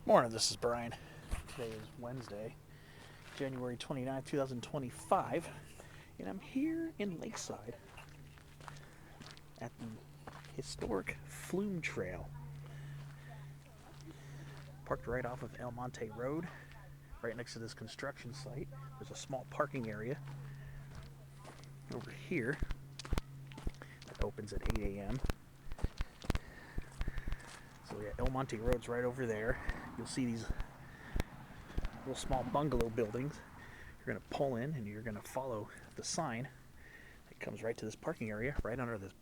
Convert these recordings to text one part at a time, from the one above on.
Morning, this is Brian. Today is Wednesday, January 29th, 2025, and I'm here in Lakeside at the historic Flume Trail. Parked right off of Monte Road, right next to this construction site. There's a small parking area over here that opens at 8 a.m. So yeah, Monte Road's right over there. You'll see these little small bungalow buildings. You're going to pull in and you're going to follow the sign that comes right to this parking area, right under this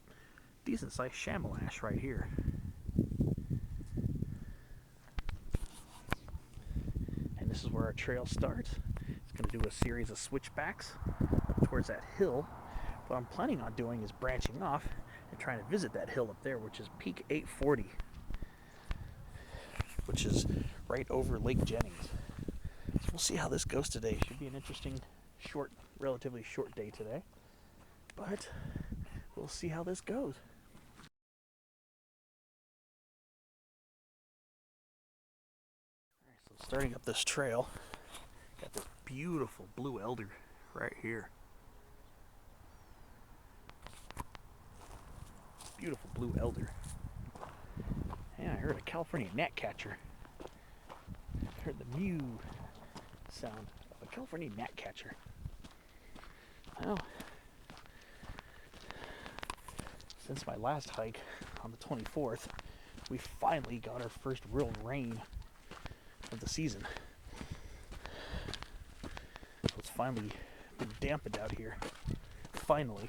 decent sized shamalash right here. And this is where our trail starts. It's going to do a series of switchbacks up towards that hill. What I'm planning on doing is branching off and trying to visit that hill up there, which is Peak 840, which is right over Lake Jennings. So we'll see how this goes today. Should be an interesting, relatively short day today, but we'll see how this goes. All right, so starting up this trail, got this beautiful blue elder right here. Beautiful blue elder. And I heard a California gnatcatcher. I heard the mew sound of a California gnatcatcher. Well, since my last hike on the 24th, we finally got our first real rain of the season. So it's finally been dampened out here. Finally.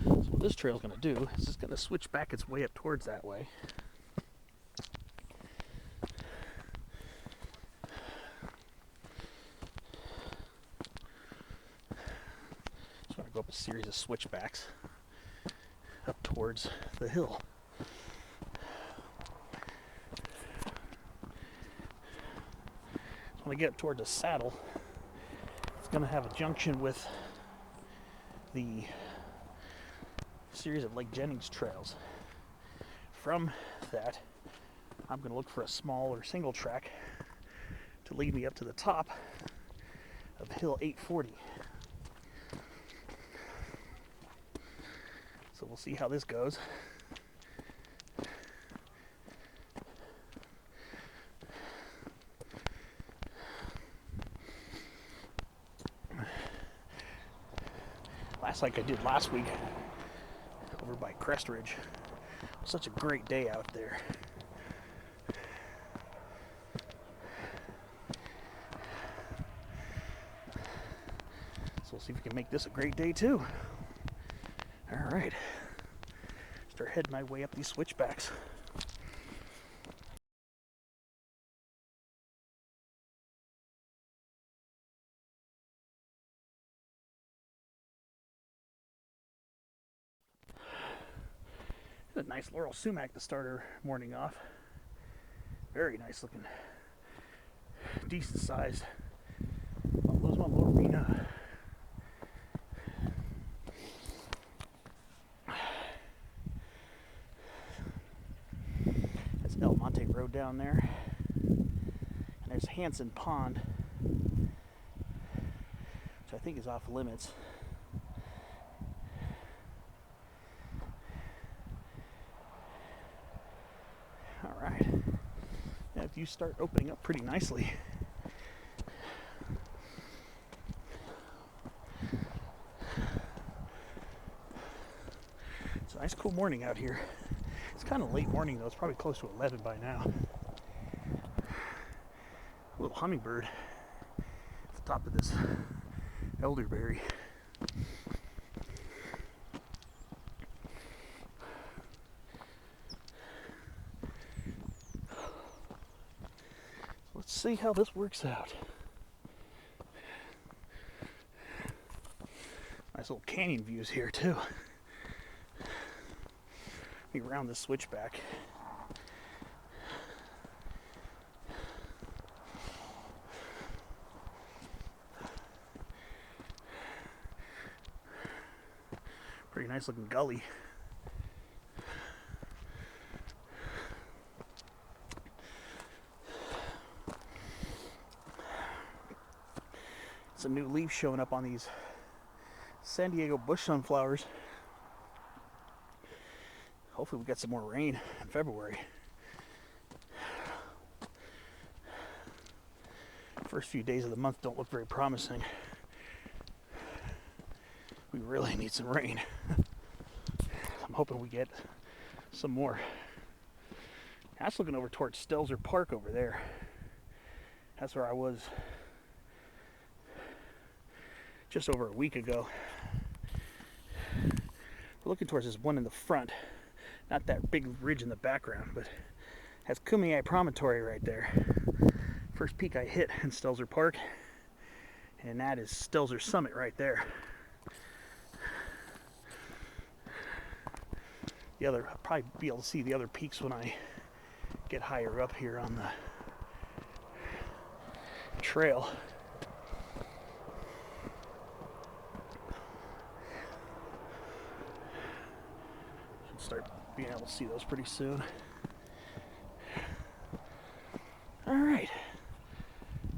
So what this trail's going to do is it's going to switch back its way up towards that way. Just going to go up a series of switchbacks up towards the hill. When I get up towards the saddle, it's going to have a junction with the series of Lake Jennings trails. From that, I'm going to look for a small or single track to lead me up to the top of Hill 840. So we'll see how this goes. Last hike I did last week over by Crest Ridge. Such a great day out there. So we'll see if we can make this a great day too. All right, start heading my way up these switchbacks. A nice laurel sumac to start our morning off. Very nice looking, decent sized. Lose my Lorena. That's Monte Road down there, and there's Hanson Pond, which I think is off limits. Alright, yeah, you start opening up pretty nicely. It's a nice cool morning out here. It's kind of late morning though, it's probably close to 11 by now. A little hummingbird at the top of this elderberry. Let's see how this works out. Nice little canyon views here too. Let me round this switchback. Pretty nice looking gully. some new leaves showing up on these San Diego bush sunflowers. Hopefully we get some more rain in February. First few days of the month don't look very promising. We really need some rain. I'm hoping we get some more. That's looking over towards Stelzer Park over there. That's where I was just over a week ago. We're looking towards this one in the front. Not that big ridge in the background, but has Kumeyaay Promontory right there. First peak I hit in Stelzer Park, and that is Stelzer Summit right there. I'll probably be able to see the other peaks when I get higher up here on the trail. Should start being able to see those pretty soon. All right,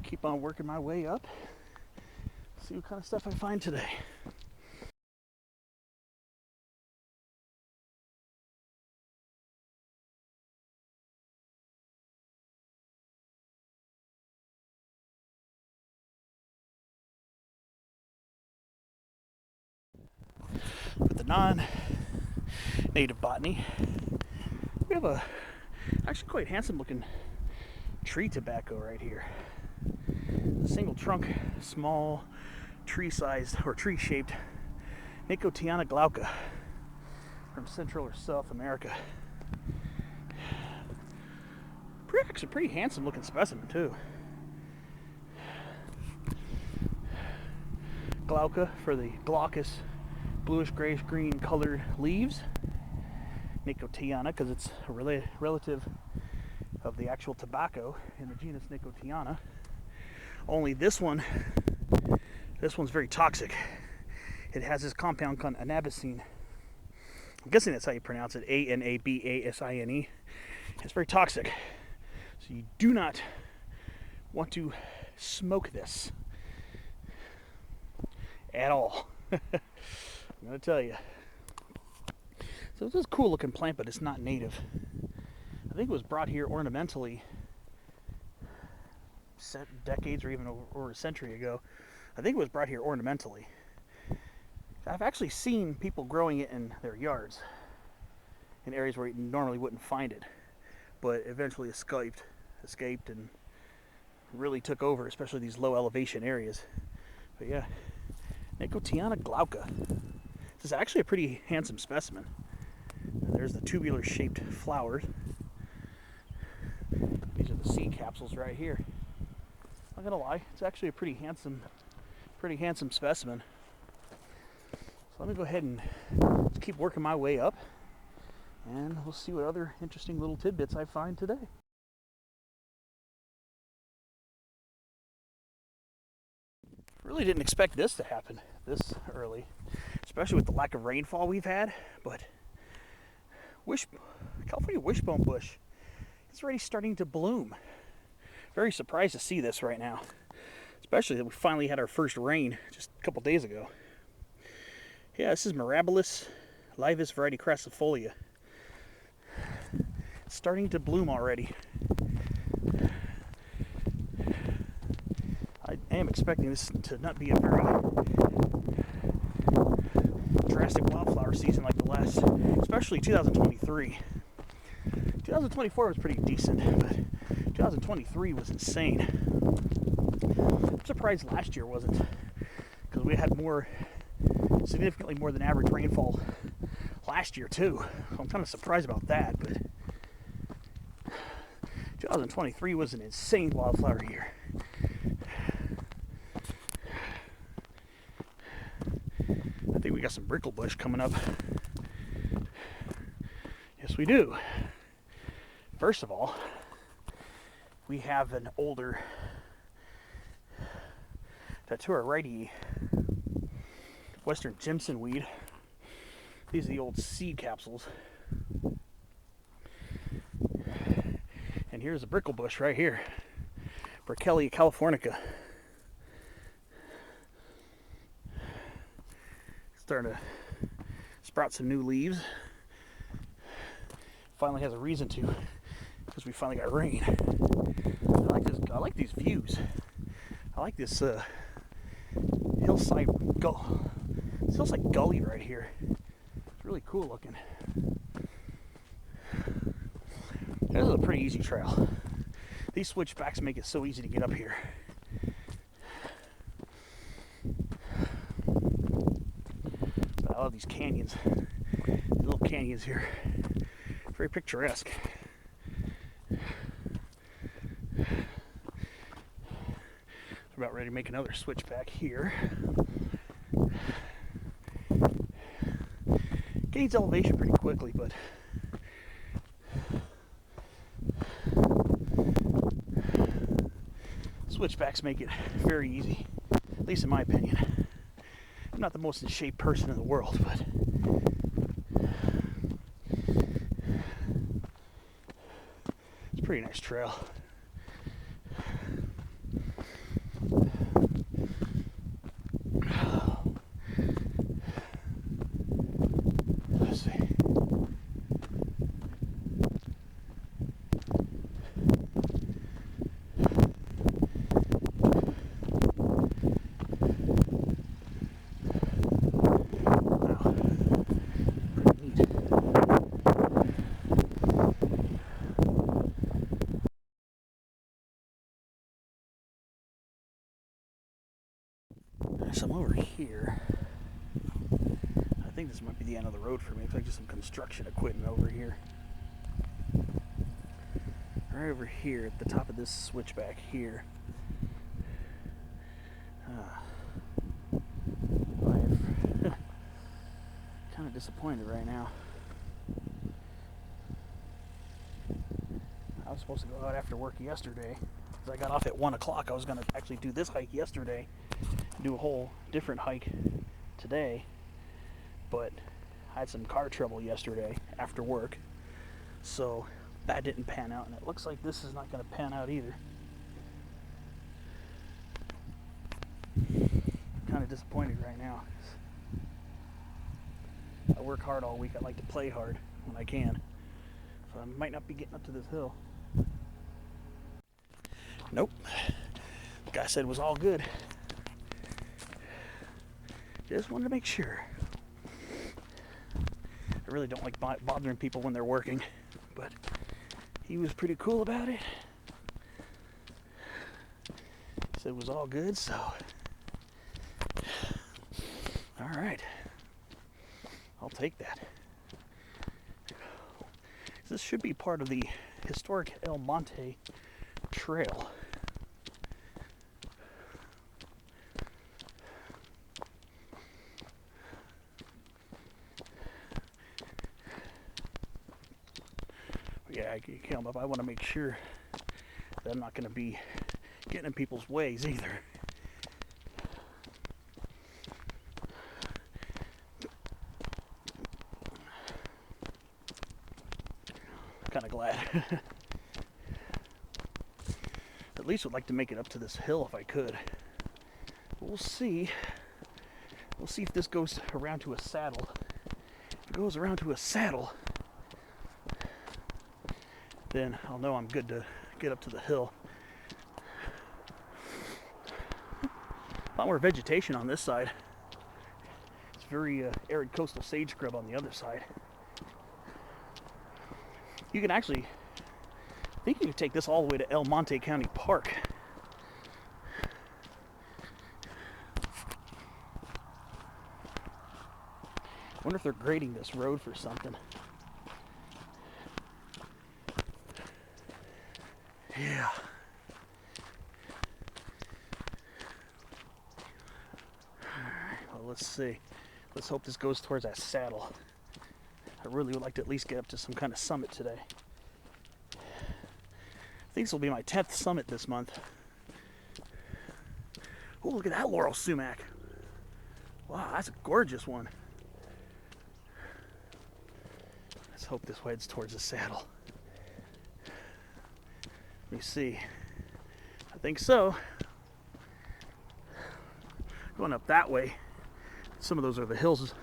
keep on working my way up. See what kind of stuff I find today. With the non-native botany, we have a actually quite handsome looking tree tobacco right here. A single trunk, small tree-sized or tree-shaped Nicotiana glauca from Central or South America. Actually pretty handsome looking specimen too. Glauca for the glaucous bluish grayish green colored leaves. Nicotiana because it's a relative of the actual tobacco in the genus Nicotiana. Only this one's very toxic. It has this compound called anabasine. I'm guessing that's how you pronounce it, A-N-A-B-A-S-I-N-E. It's very toxic. So you do not want to smoke this at all. I'm going to tell you. So this is a cool looking plant, but it's not native. I think it was brought here ornamentally decades or even over a century ago. I think it was brought here ornamentally. I've actually seen people growing it in their yards in areas where you normally wouldn't find it, but eventually escaped and really took over, especially these low elevation areas. But yeah, Nicotiana glauca. This is actually a pretty handsome specimen. There's the tubular shaped flowers. These are the seed capsules right here. Not gonna lie, it's actually a pretty handsome specimen. So let me go ahead and keep working my way up, and we'll see what other interesting little tidbits I find today. Really didn't expect this to happen this early, especially with the lack of rainfall we've had, but California wishbone bush, it's already starting to bloom. Very surprised to see this right now, especially that we finally had our first rain just a couple days ago. Yeah, this is Mirabilis laevis variety crassifolia. It's starting to bloom already. I am expecting this to not be a very drastic wildflower season like the last, especially 2023. 2024 was pretty decent, but 2023 was insane. I'm surprised last year wasn't, because we had significantly more than average rainfall last year too. So I'm kind of surprised about that, but 2023 was an insane wildflower year. I think we got some bricklebush coming up. Yes, we do. First of all, we have an older Datura righty Western Jimson weed. These are the old seed capsules. And here's a bricklebush right here, Burkhellia californica. starting to sprout some new leaves. Finally has a reason to, because we finally got rain. I like these views. I like this hillside gully right here. It's really cool looking. This is a pretty easy trail. These switchbacks make it so easy to get up here. But I love these canyons. These little canyons here. Very picturesque. We're about ready to make another switchback here. Gains elevation pretty quickly, but switchbacks make it very easy, at least in my opinion. I'm not the most in shape person in the world, but it's a pretty nice trail. Let's see. So I'm over here. I think this might be the end of the road for me. It's like just some construction equipment over here. Right over here at the top of this switchback here. I'm kind of disappointed right now. I was supposed to go out after work yesterday. I got off at 1 o'clock. I was going to actually do this hike yesterday, do a whole different hike today, but I had some car trouble yesterday after work, so that didn't pan out, and it looks like this is not going to pan out either. Kind of disappointed right now. I work hard all week. I like to play hard when I can, so I might not be getting up to this hill. Nope. The guy said it was all good. Just wanted to make sure. I really don't like bothering people when they're working, but he was pretty cool about it. Said it was all good, so. All right. I'll take that. This should be part of the historic El Monte trail. Yeah, I can't, but I want to make sure that I'm not going to be getting in people's ways either. Kind of glad. At least would like to make it up to this hill if I could. We'll see. We'll see if this goes around to a saddle. If it goes around to a saddle, then I'll know I'm good to get up to the hill. A lot more vegetation on this side. It's very arid coastal sage scrub on the other side. You can actually, I think you can take this all the way to El Monte County Park. I wonder if they're grading this road for something. Yeah. Well, let's see. Let's hope this goes towards that saddle. I really would like to at least get up to some kind of summit today. I think this will be my 10th summit this month. Oh, look at that laurel sumac. Wow, that's a gorgeous one. Let's hope this heads towards the saddle. Let me see. I think so. Going up that way, Some of those are the hills.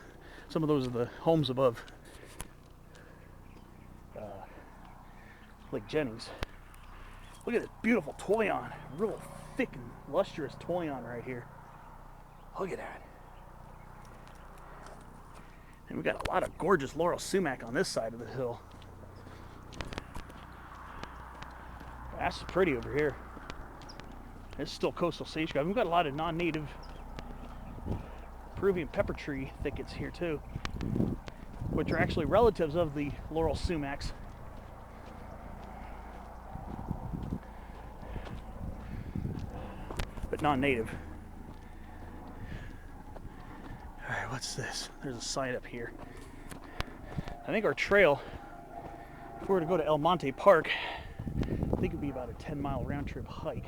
Some of those are the homes above Lake Jennings. Look at this beautiful toyon. Real thick and lustrous toyon right here. Look at that. And we got a lot of gorgeous laurel sumac on this side of the hill. That's pretty over here. It's still coastal sage-grouse. We've got a lot of non-native Peruvian pepper tree thickets here too, which are actually relatives of the laurel sumacs. But non-native. Alright, what's this? There's a sign up here. I think our trail, if we were to go to El Monte Park, I think it'd be about a 10-mile round-trip hike.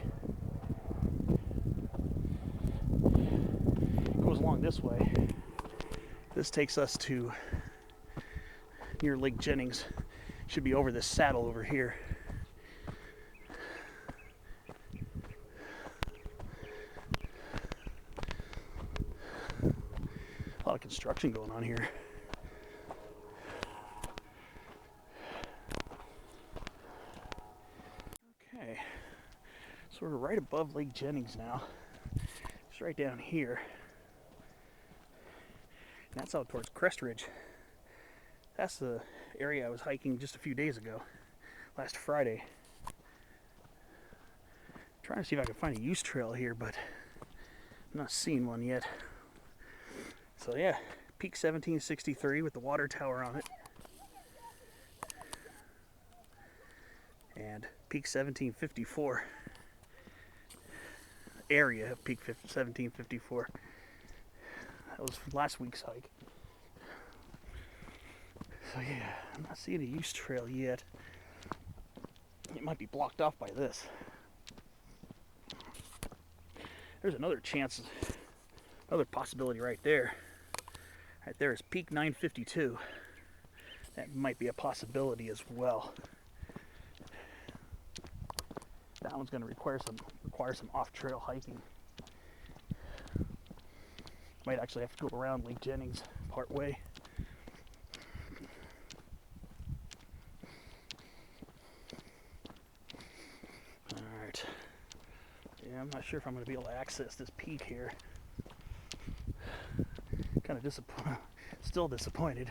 It goes along this way. This takes us to near Lake Jennings. Should be over this saddle over here. A lot of construction going on here. Okay, so we're right above Lake Jennings now. It's right down here. And that's out towards Crest Ridge. That's the area I was hiking just a few days ago, last Friday. Trying to see if I can find a use trail here, but I'm not seeing one yet. So yeah, Peak 1763 with the water tower on it. And Peak 1754. Area of Peak 1754. That was last week's hike. So yeah, I'm not seeing a use trail yet. It might be blocked off by this. There's another chance, another possibility right there. Right there is Peak 952. That might be a possibility as well. That one's going to require some off-trail hiking. Might actually have to go around Lake Jennings part way. All right. Yeah, I'm not sure if I'm going to be able to access this peak here. Kind of disappointed. Still disappointed.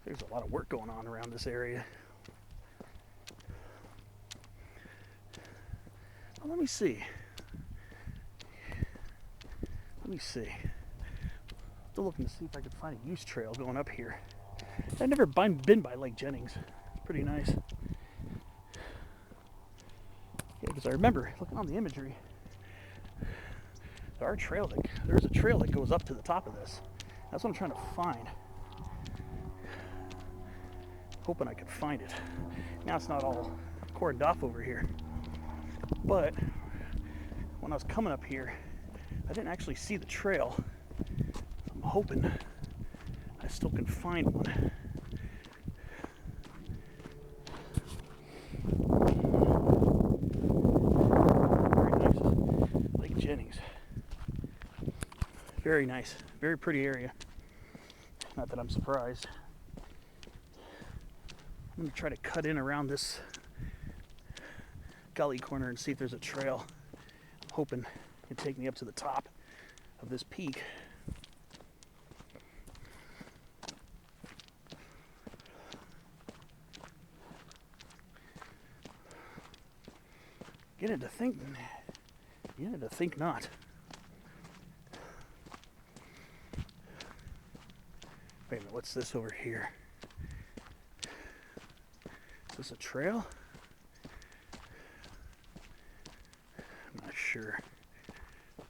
There's a lot of work going on around this area. Well, let me see. Still looking to see if I could find a use trail going up here. I've never been by Lake Jennings. It's pretty nice. Yeah, because I remember looking on the imagery. There's a trail that goes up to the top of this. That's what I'm trying to find. Hoping I could find it. Now it's not all cordoned off over here. But when I was coming up here, I didn't actually see the trail. I'm hoping I still can find one. Very nice. Lake Jennings. Very nice. Very pretty area. Not that I'm surprised. I'm going to try to cut in around this gully corner and see if there's a trail. I'm hoping it can take me up to the top of this peak. Beginning to think not. Wait a minute, what's this over here? Is this a trail? I'm not sure.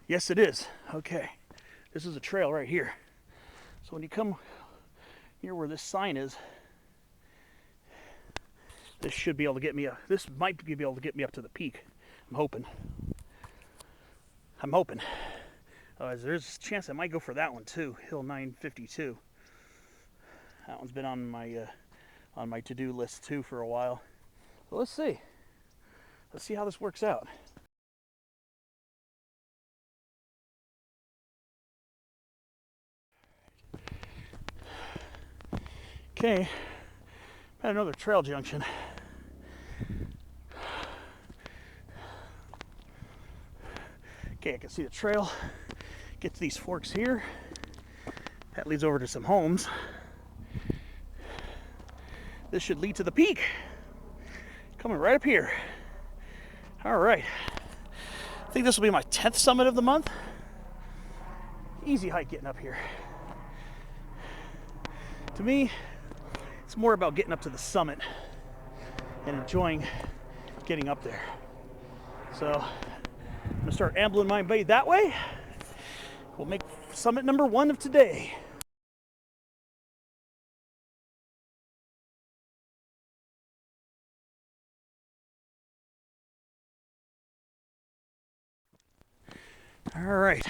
Yes, it is. Okay. This is a trail right here. So when you come near where this sign is, this should be able to get me up. This might be able to get me up to the peak. I'm hoping. There's a chance I might go for that one too. Hill 952. That one's been on my on my to-do list too for a while. So let's see. Let's see how this works out. Okay, at another trail junction. Okay, I can see the trail. Get to these forks here. That leads over to some homes. This should lead to the peak. Coming right up here. All right. I think this will be my 10th summit of the month. Easy hike getting up here. To me, it's more about getting up to the summit and enjoying getting up there. So I'm gonna start ambling my way that way. We'll make summit number 1 of today. All right,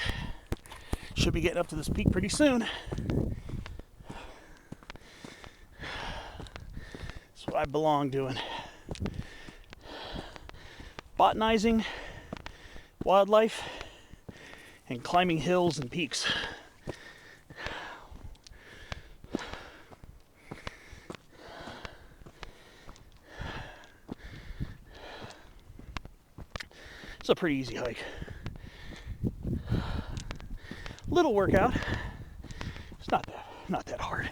should be getting up to this peak pretty soon. That's what I belong doing. Botanizing wildlife and climbing hills and peaks. It's a pretty easy hike. Little workout. It's not that hard.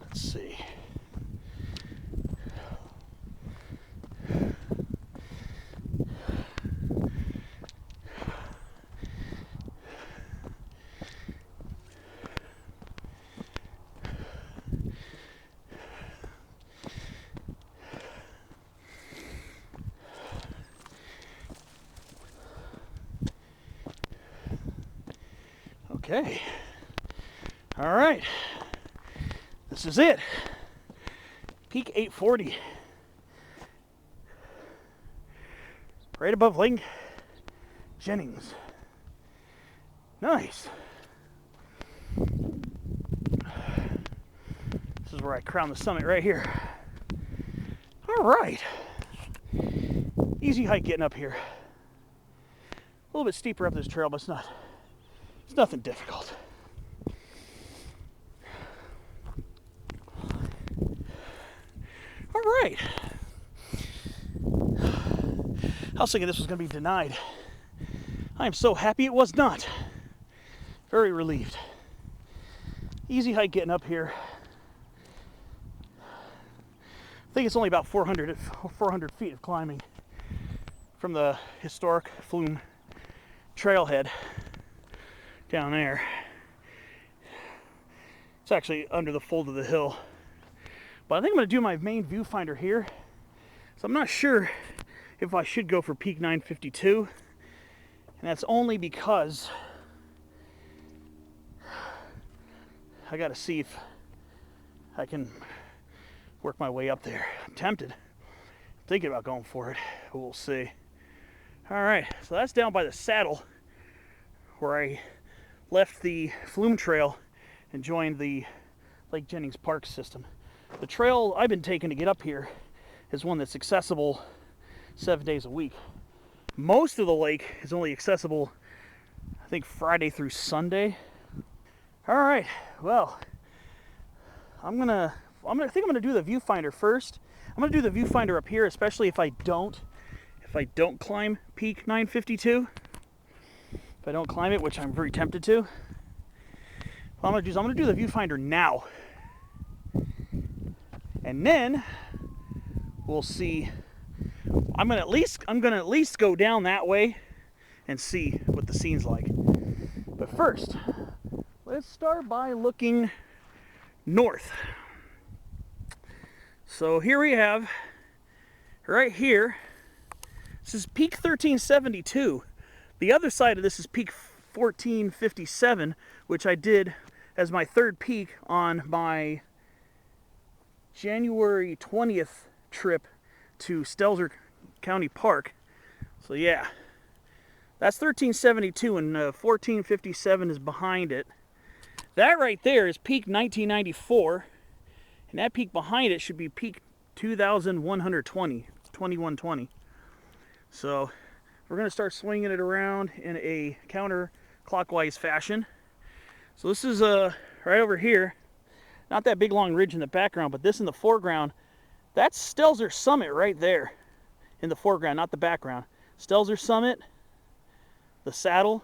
Let's see. Okay. All right. This is it. Peak 840. Right above Lake Jennings. Nice. This is where I crown the summit right here. All right. Easy hike getting up here. A little bit steeper up this trail, but it's nothing difficult. All right. I was thinking this was going to be denied. I am so happy it was not. Very relieved. Easy hike getting up here. I think it's only about 400 feet of climbing from the historic Flume trailhead down there. It's actually under the fold of the hill. But I think I'm going to do my main viewfinder here. So I'm not sure if I should go for peak 952. And that's only because I got to see if I can work my way up there. I'm tempted. I'm thinking about going for it. We'll see. All right, so that's down by the saddle where I left the Flume Trail and joined the Lake Jennings Park system. The trail I've been taking to get up here is one that's accessible 7 days a week. Most of the lake is only accessible, I think, Friday through Sunday. All right, well, I think I'm gonna do the viewfinder first. I'm gonna do the viewfinder up here, especially if I don't climb peak 952. If I don't climb it, which I'm very tempted to. What I'm gonna do the viewfinder now. And then we'll see. I'm gonna at least go down that way and see what the scene's like. But first, let's start by looking north. So here we have, right here, this is peak 1372. The other side of this is peak 1457, which I did as my third peak on my January 20th trip to Stelzer County Park. So yeah, that's 1372, and 1457 is behind it. That right there is peak 1994, and that peak behind it should be peak 2120. So we're going to start swinging it around in a counterclockwise fashion. So this is right over here. Not that big long ridge in the background, but this in the foreground. That's Stelzer Summit right there in the foreground, not the background. Stelzer Summit, the saddle,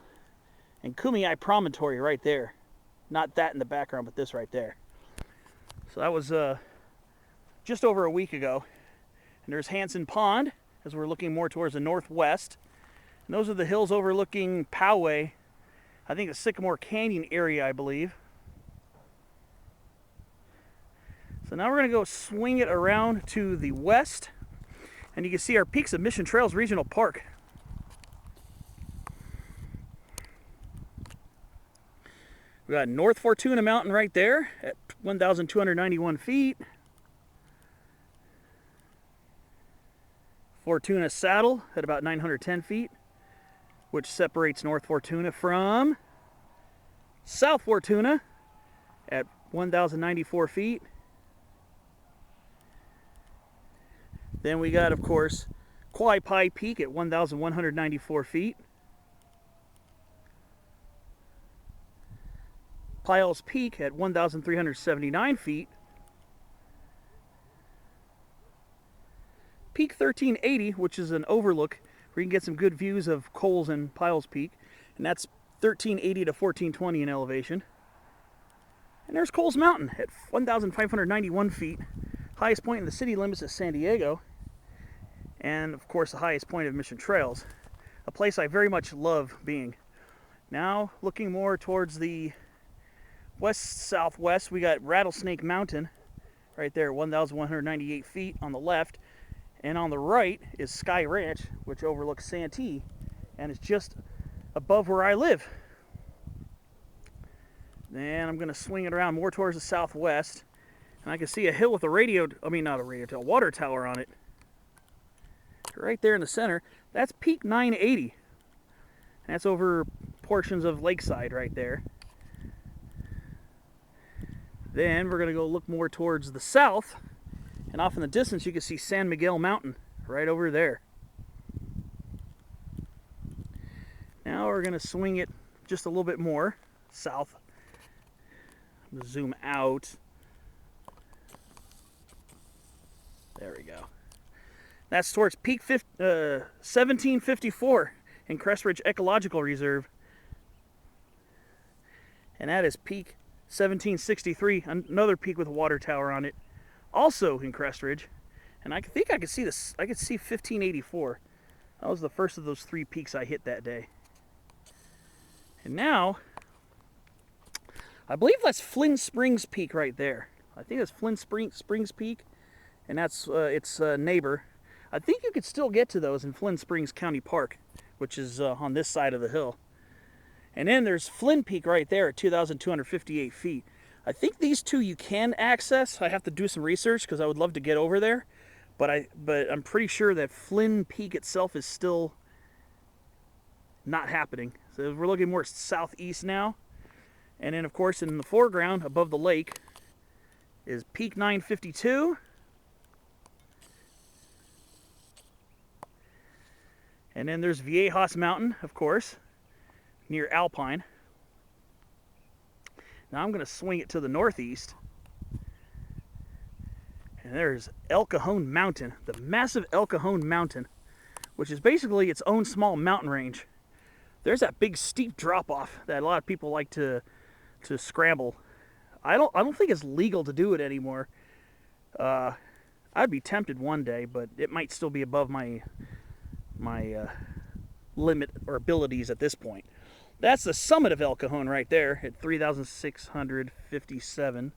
and Kumeyaay Promontory right there. Not that in the background, but this right there. So that was just over a week ago. And there's Hansen Pond, as we're looking more towards the northwest. And those are the hills overlooking Powell. I think the Sycamore Canyon area, I believe. So now we're going to go swing it around to the west. And you can see our peaks of Mission Trails Regional Park. We got North Fortuna Mountain right there at 1,291 feet. Fortuna Saddle at about 910 feet, which separates North Fortuna from South Fortuna at 1,094 feet. Then we got, of course, Quaipai Peak at 1,194 feet. Powell's Peak at 1,379 feet. Peak 1380, which is an overlook where you can get some good views of Coles and Powell's Peak, and that's 1380 to 1420 in elevation. And there's Coles Mountain at 1,591 feet, highest point in the city limits of San Diego, and of course the highest point of Mission Trails, a place I very much love being. Now looking more towards the west-southwest, we got Rattlesnake Mountain right there, 1,198 feet on the left, and on the right is Sky Ranch, which overlooks Santee and is just above where I live. Then I'm going to swing it around more towards the southwest, and I can see a hill with a a water tower on it. Right there in the center, that's peak 980. And that's over portions of Lakeside right there. Then we're going to go look more towards the south, and off in the distance you can see San Miguel Mountain right over there. Now we're going to swing it just a little bit more south. I'm going to zoom out. There we go. That's towards peak 1754 in Crest Ridge Ecological Reserve. And that is peak 1763, another peak with a water tower on it, also in Crest Ridge. And I think I could see this. I could see 1584. That was the first of those three peaks I hit that day. And now, I believe that's Flynn Springs Peak right there. I think that's Flynn Springs Peak, and that's its neighbor. I think you could still get to those in Flynn Springs County Park, which is on this side of the hill. And then there's Flynn Peak right there at 2,258 feet. I think these two you can access. I have to do some research because I would love to get over there. But I'm pretty sure that Flynn Peak itself is still not happening. So we're looking more southeast now. And then, of course, in the foreground above the lake is peak 952. And then there's Viejas Mountain, of course, near Alpine. Now I'm going to swing it to the northeast. And there's El Cajon Mountain, the massive El Cajon Mountain, which is basically its own small mountain range. There's that big steep drop-off that a lot of people like to scramble. I don't think it's legal to do it anymore. I'd be tempted one day, but it might still be above my limit or abilities at this point. That's the summit of El Cajon right there at 3,657.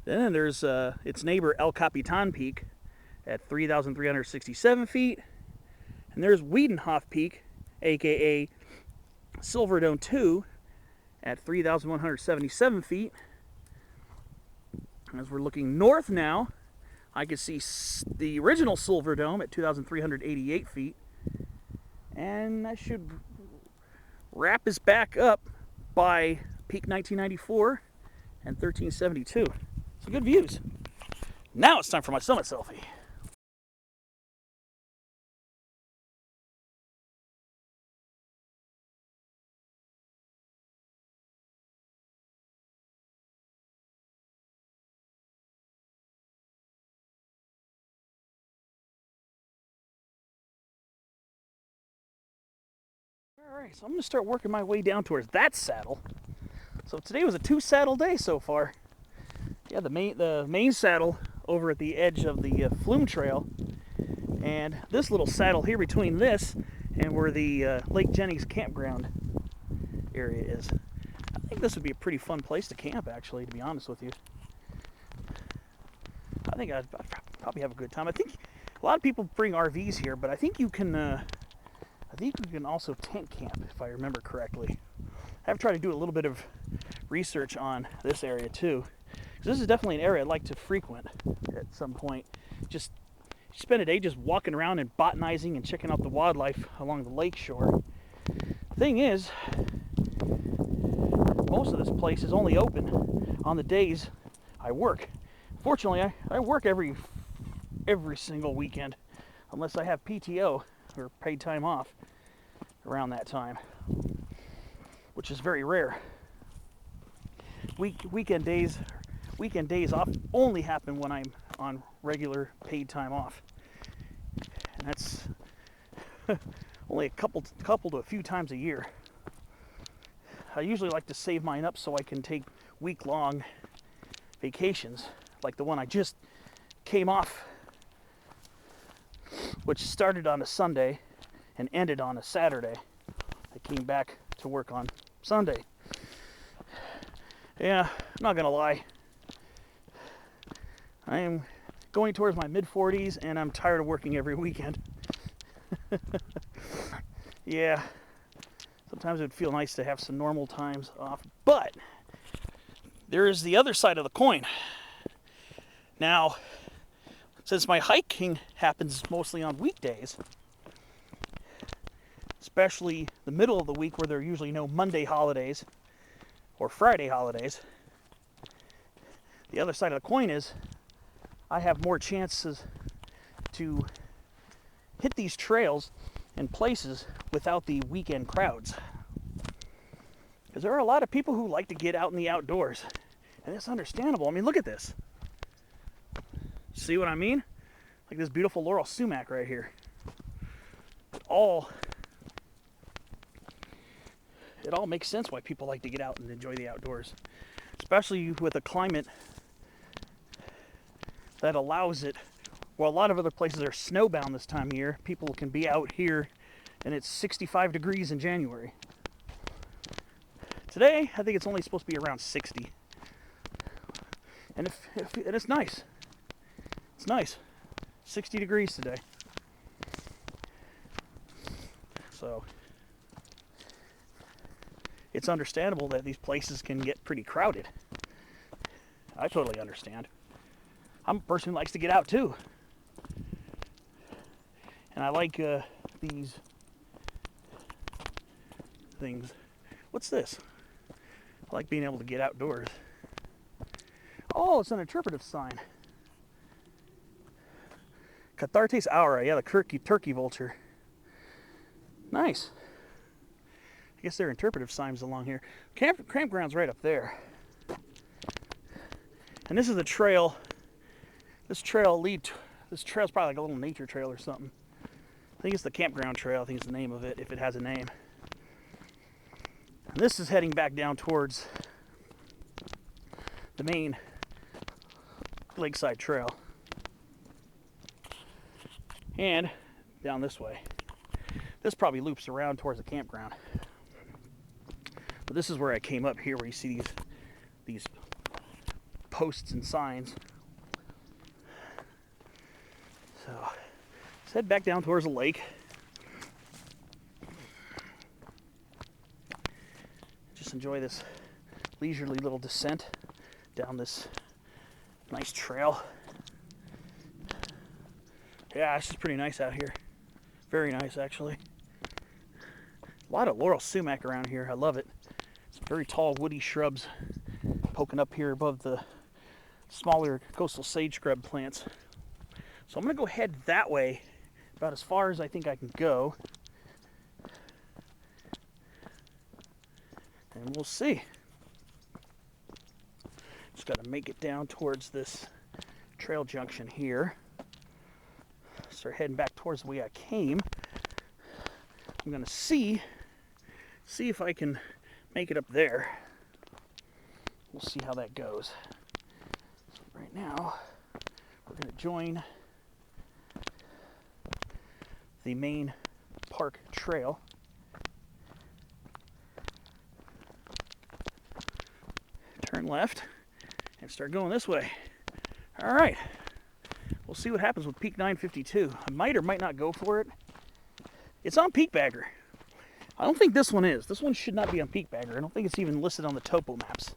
Then there's its neighbor El Capitan Peak at 3,367 feet. And there's Wiedenhof Peak, aka Silver Dome 2 at 3,177 feet. As we're looking north now, I can see the original Silver Dome at 2,388 feet. And that should wrap us back up by peak 1994 and 1372. Some good views. Now it's time for my summit selfie. Alright, so I'm going to start working my way down towards that saddle. So today was a 2-saddle day so far. Yeah, the main saddle over at the edge of the Flume Trail, and this little saddle here between this and where the Lake Jennings campground area is. I think this would be a pretty fun place to camp, actually, to be honest with you. I think I'd probably have a good time. I think a lot of people bring RVs here, but I think you can also tent camp, if I remember correctly. I've tried to do a little bit of research on this area too, because this is definitely an area I'd like to frequent at some point. Just spend a day just walking around and botanizing and checking out the wildlife along the lake shore. Thing is, most of this place is only open on the days I work. Fortunately, I work every single weekend, unless I have PTO or paid time off around that time, which is very rare. Weekend days off only happen when I'm on regular paid time off, and that's only a couple to a few times a year. I usually like to save mine up so I can take week-long vacations, like the one I just came off, which started on a Sunday and ended on a Saturday. I came back to work on Sunday. Yeah, I'm not gonna lie. I am going towards my mid-40s and I'm tired of working every weekend. Yeah, sometimes it would feel nice to have some normal times off, but there is the other side of the coin. Now, since my hiking happens mostly on weekdays, especially the middle of the week where there are usually no Monday holidays or Friday holidays, the other side of the coin is I have more chances to hit these trails and places without the weekend crowds. Because there are a lot of people who like to get out in the outdoors, and it's understandable. I mean, look at this. See what I mean? Like this beautiful laurel sumac right here. It all makes sense why people like to get out and enjoy the outdoors, especially with a climate that allows it. While a lot of other places are snowbound this time of year, people can be out here and it's 65 degrees in January. Today, I think it's only supposed to be around 60. And it's nice. It's nice. 60 degrees today. So it's understandable that these places can get pretty crowded. I totally understand. I'm a person who likes to get out too. And I like these things. What's this? I like being able to get outdoors. Oh, it's an interpretive sign. Cathartes aura, yeah, the turkey vulture. Nice. I guess there are interpretive signs along here. Campground's right up there. And this is a trail. This trail's probably like a little nature trail or something. I think it's the campground trail. I think it's the name of it, if it has a name. And this is heading back down towards the main Lakeside trail. And down this way. This probably loops around towards the campground. But this is where I came up here, where you see these posts and signs. So let's head back down towards the lake. just enjoy this leisurely little descent down this nice trail. Yeah, it's just pretty nice out here. Very nice, actually. A lot of laurel sumac around here. I love it. Some very tall woody shrubs poking up here above the smaller coastal sage scrub plants. So I'm going to go head that way, about as far as I think I can go. And we'll see. Just got to make it down towards this trail junction here. Start heading back towards the way I came. I'm going to see if I can make it up there. We'll see how that goes. So right now, we're going to join the main park trail. Turn left and start going this way. All right. We'll see what happens with Peak 952. I might or might not go for it. It's on Peak Bagger. I don't think this one is. This one should not be on Peak Bagger. I don't think it's even listed on the topo maps.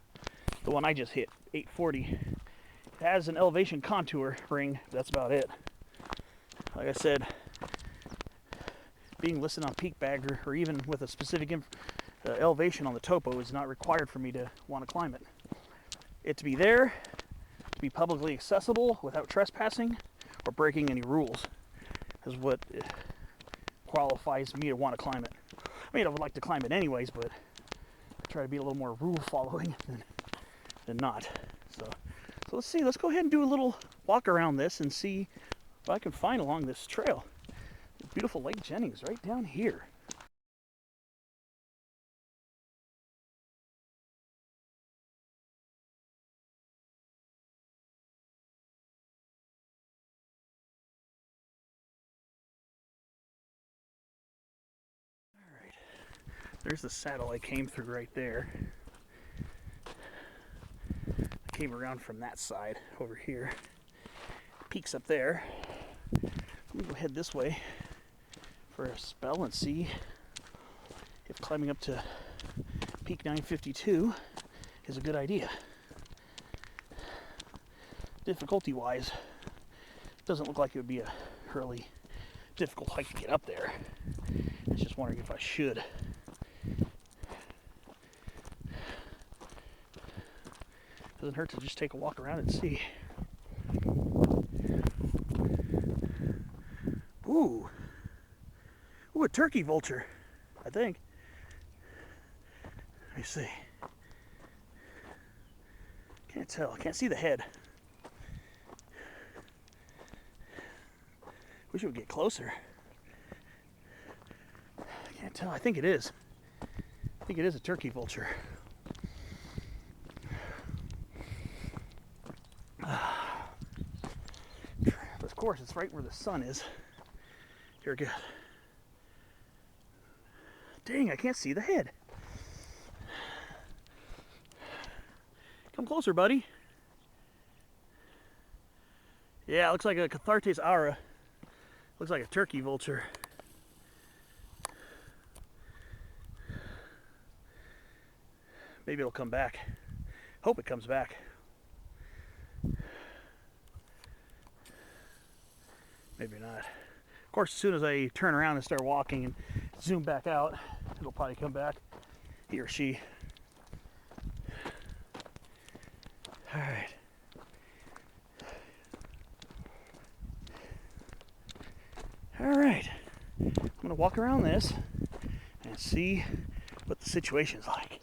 The one I just hit, 840. It has an elevation contour ring. That's about it. Like I said, being listed on Peak Bagger or even with a specific elevation on the topo is not required for me to want to climb it. It to be there, to be publicly accessible without trespassing or breaking any rules is what qualifies me to want to climb it. I mean, I would like to climb it anyways, but I try to be a little more rule following than not. So let's see. Let's go ahead and do a little walk around this and see what I can find along this trail. Beautiful Lake Jennings right down here. There's the saddle I came through right there. I came around from that side over here. Peaks up there. I'm gonna go head this way for a spell and see if climbing up to Peak 952 is a good idea. Difficulty-wise, doesn't look like it would be a really difficult hike to get up there. I was just wondering if I should. Doesn't hurt to just take a walk around and see. Ooh, a turkey vulture, I think. Let me see. Can't tell. Can't see the head. Wish it would get closer. Can't tell. I think it is. I think it is a turkey vulture. But of course, it's right where the sun is. Here we go. Dang, I can't see the head. Come closer, buddy. Yeah, it looks like a Cathartes aura. Looks like a turkey vulture. Maybe it'll come back. Hope it comes back. Maybe not. Of course, as soon as I turn around and start walking and zoom back out, it'll probably come back. He or she. All right. All right. I'm going to walk around this and see what the situation's like.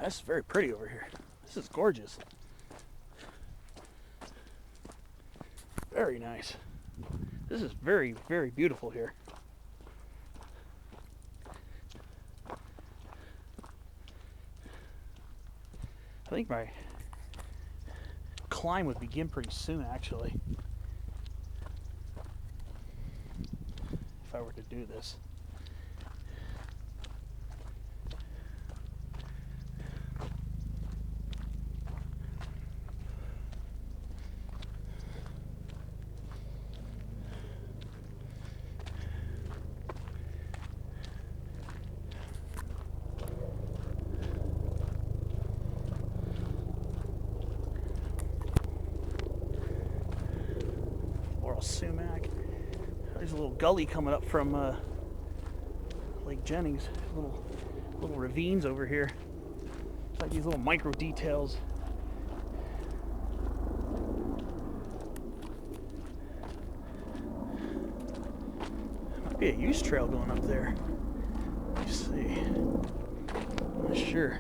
This is very pretty over here. This is gorgeous. Very nice. This is very, very beautiful here. I think my climb would begin pretty soon, actually, if I were to do this. Sumac. There's a little gully coming up from Lake Jennings. Little ravines over here. It's like these little micro details. Might be a use trail going up there. Let's see. I'm not sure.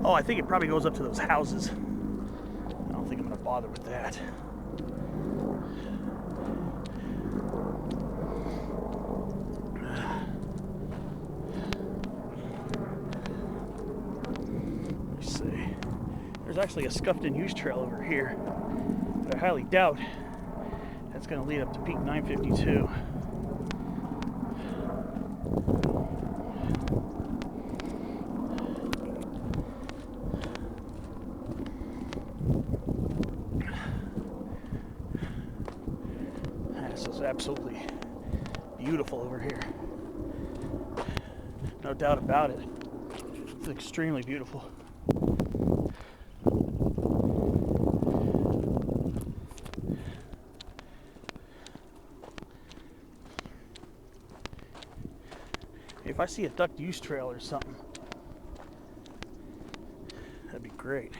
Oh, I think it probably goes up to those houses. I don't think I'm going to bother with that. Let's see. There's actually a scuffed-in use trail over here, but I highly doubt that's going to lead up to Peak 952. This is absolutely beautiful over here. No doubt about it. It's extremely beautiful. If I see a duck use trail or something, that'd be great.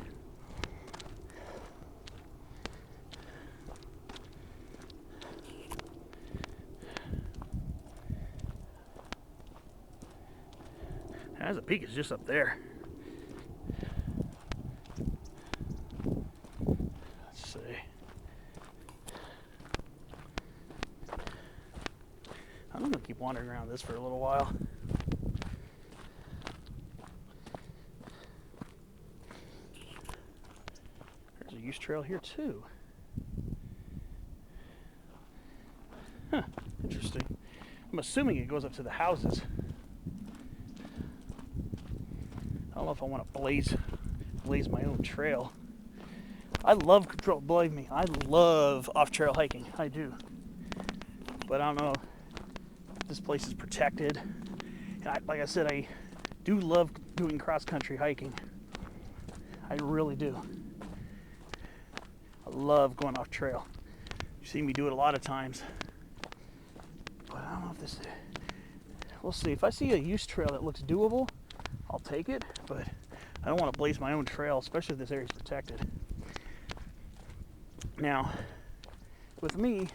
As a peak is just up there. Let's see. I'm gonna keep wandering around this for a little while. There's a use trail here too. Huh, interesting. I'm assuming it goes up to the houses. I don't know if I want to blaze my own trail. I love control. Believe me, I love off-trail hiking. I do. But I don't know if this place is protected. And like I said, I do love doing cross-country hiking. I really do. I love going off-trail. You see me do it a lot of times. But I don't know if this is... We'll see. If I see a use trail that looks doable, I'll take it, but I don't want to blaze my own trail, especially if this area is protected. Now, with me,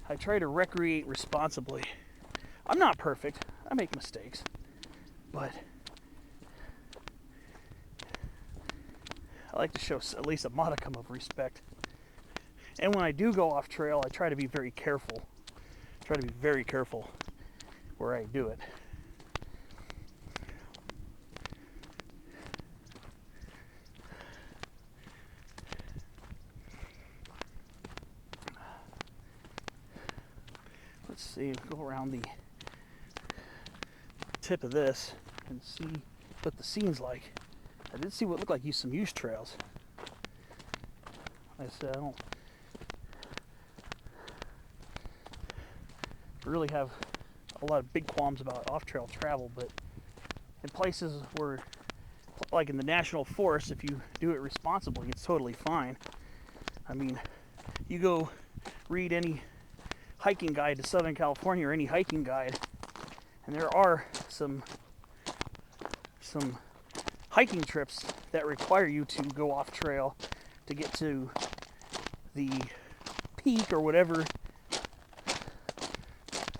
I try to recreate responsibly. I'm not perfect. I make mistakes, but I like to show at least a modicum of respect. And when I do go off trail, I try to be very careful. Try to be very careful where I do it. Let's see, go around the tip of this and see what the scene's like. I did see what looked like some use trails. Like I said, I don't really have a lot of big qualms about off-trail travel, but in places where, like in the national forest, if you do it responsibly, it's totally fine. I mean, you go read any hiking guide to Southern California or any hiking guide, and there are some hiking trips that require you to go off trail to get to the peak or whatever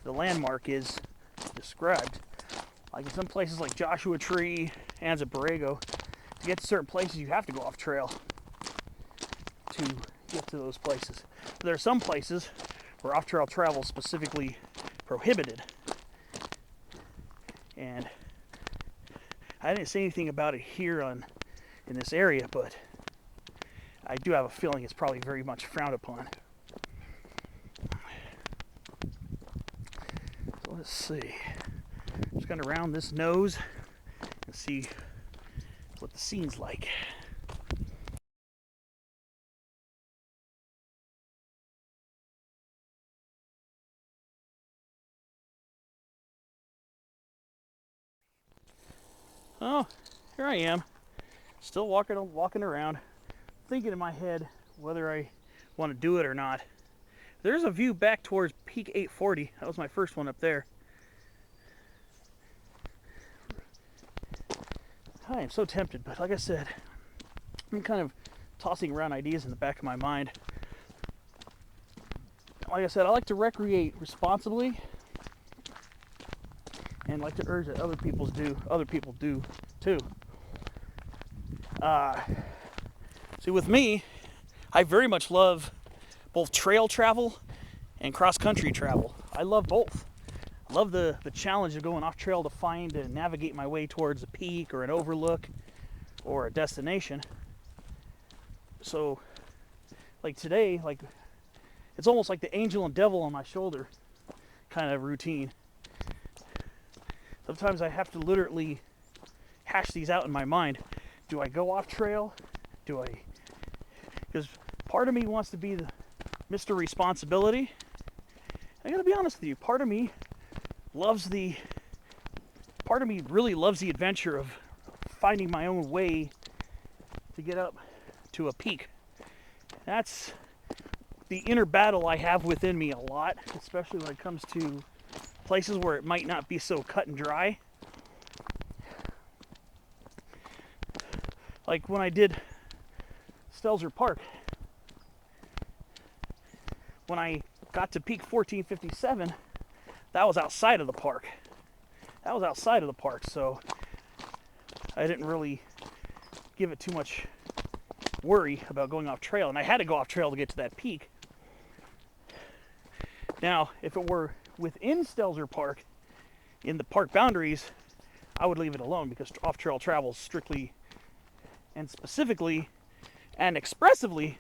the landmark is described. Like in some places like Joshua Tree, Anza Borrego, to get to certain places you have to go off trail to get to those places. But there are some places where off-trail travel is specifically prohibited. And I didn't say anything about it here in this area, but I do have a feeling it's probably very much frowned upon. So let's see. Just gonna round this nose and see what the scene's like. Oh, here I am, still walking around, thinking in my head whether I want to do it or not. There's a view back towards Peak 840. That was my first one up there. I am so tempted, but like I said, I'm kind of tossing around ideas in the back of my mind. Like I said, I like to recreate responsibly, and like to urge that other people do too. See, with me, I very much love both trail travel and cross-country travel. I love both. I love the challenge of going off trail to find and navigate my way towards a peak or an overlook or a destination. So, like today, like it's almost like the angel and devil on my shoulder kind of routine. Sometimes I have to literally hash these out in my mind. Do I go off trail? Do I? Because part of me wants to be the Mr. Responsibility. I gotta be honest with you, part of me really loves the adventure of finding my own way to get up to a peak. That's the inner battle I have within me a lot, especially when it comes to places where it might not be so cut and dry. Like when I did Stelzer Park. When I got to peak 1457, that was outside of the park. So I didn't really give it too much worry about going off trail. And I had to go off trail to get to that peak. Now, if it were within Stelzer Park, in the park boundaries, I would leave it alone, because off-trail travel is strictly and specifically and expressively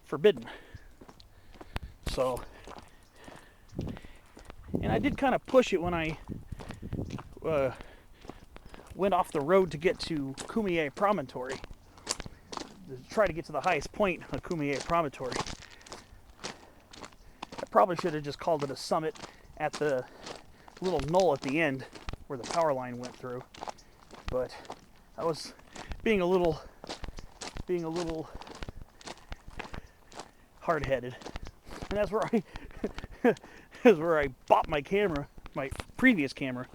forbidden. So, and I did kind of push it when I went off the road to get to Cumier Promontory, to try to get to the highest point of Cumier Promontory. I probably should have just called it a summit at the little knoll at the end where the power line went through, but I was being a little hard-headed, and that's where I bought my camera, my previous camera.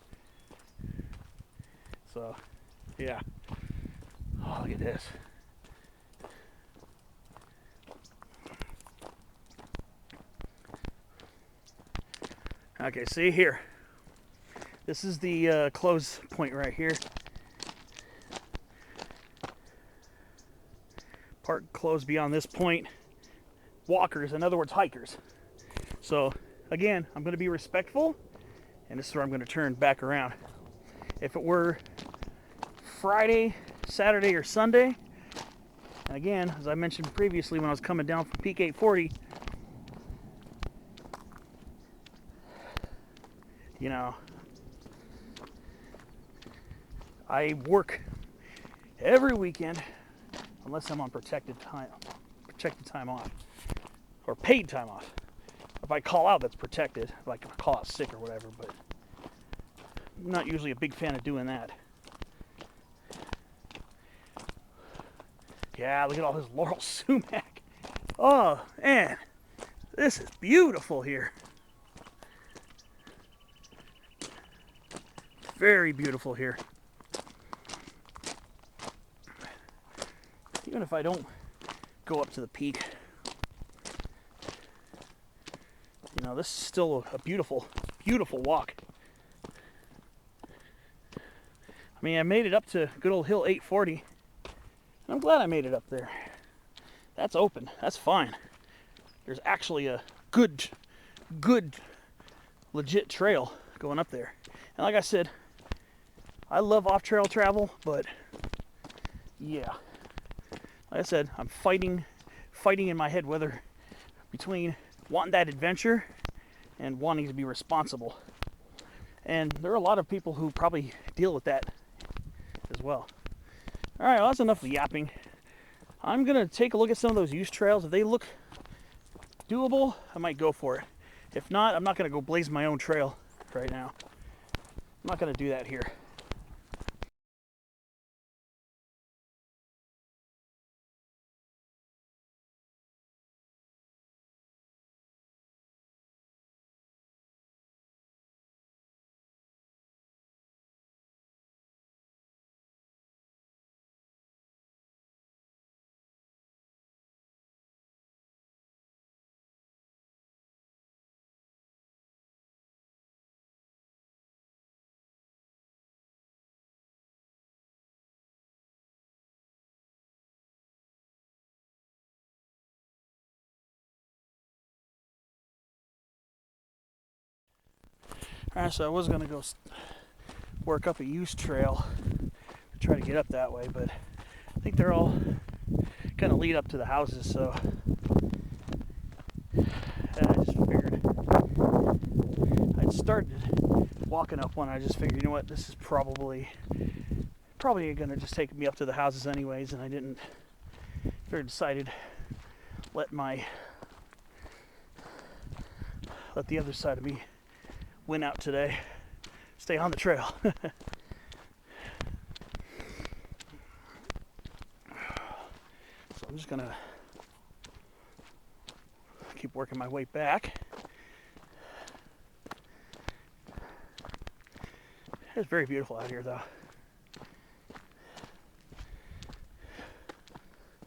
So, yeah. Oh, look at this. Okay, see here. This is the close point right here. Park closed beyond this point. Walkers, in other words, hikers. So, again, I'm going to be respectful, and this is where I'm going to turn back around. If it were Friday, Saturday, or Sunday, and again, as I mentioned previously when I was coming down from Peak 840, you know, I work every weekend unless I'm on protected time off, or paid time off. If I call out, that's protected, like if I call out sick or whatever, but I'm not usually a big fan of doing that. Yeah, look at all this laurel sumac. Oh, man, this is beautiful here. Very beautiful here. Even if I don't go up to the peak, you know, this is still a beautiful, beautiful walk. I mean, I made it up to good old hill 840. I'm glad I made it up there. That's open. That's fine. There's actually a good, legit trail going up there. And like I said, I love off-trail travel, but yeah, like I said, I'm fighting in my head whether between wanting that adventure and wanting to be responsible. And there are a lot of people who probably deal with that as well. All right, well, that's enough of yapping. I'm gonna take a look at some of those use trails. If they look doable, I might go for it. If not, I'm not gonna go blaze my own trail right now. I'm not gonna do that here. All right, so I was gonna go work up a use trail to try to get up that way, but I think they're all gonna lead up to the houses, so I just figured I'd started walking up one. I just figured, you know what, this is probably gonna just take me up to the houses anyways, and I didn't. I decided let the other side of me win out today. Stay on the trail. So I'm just gonna keep working my way back. It's very beautiful out here, though.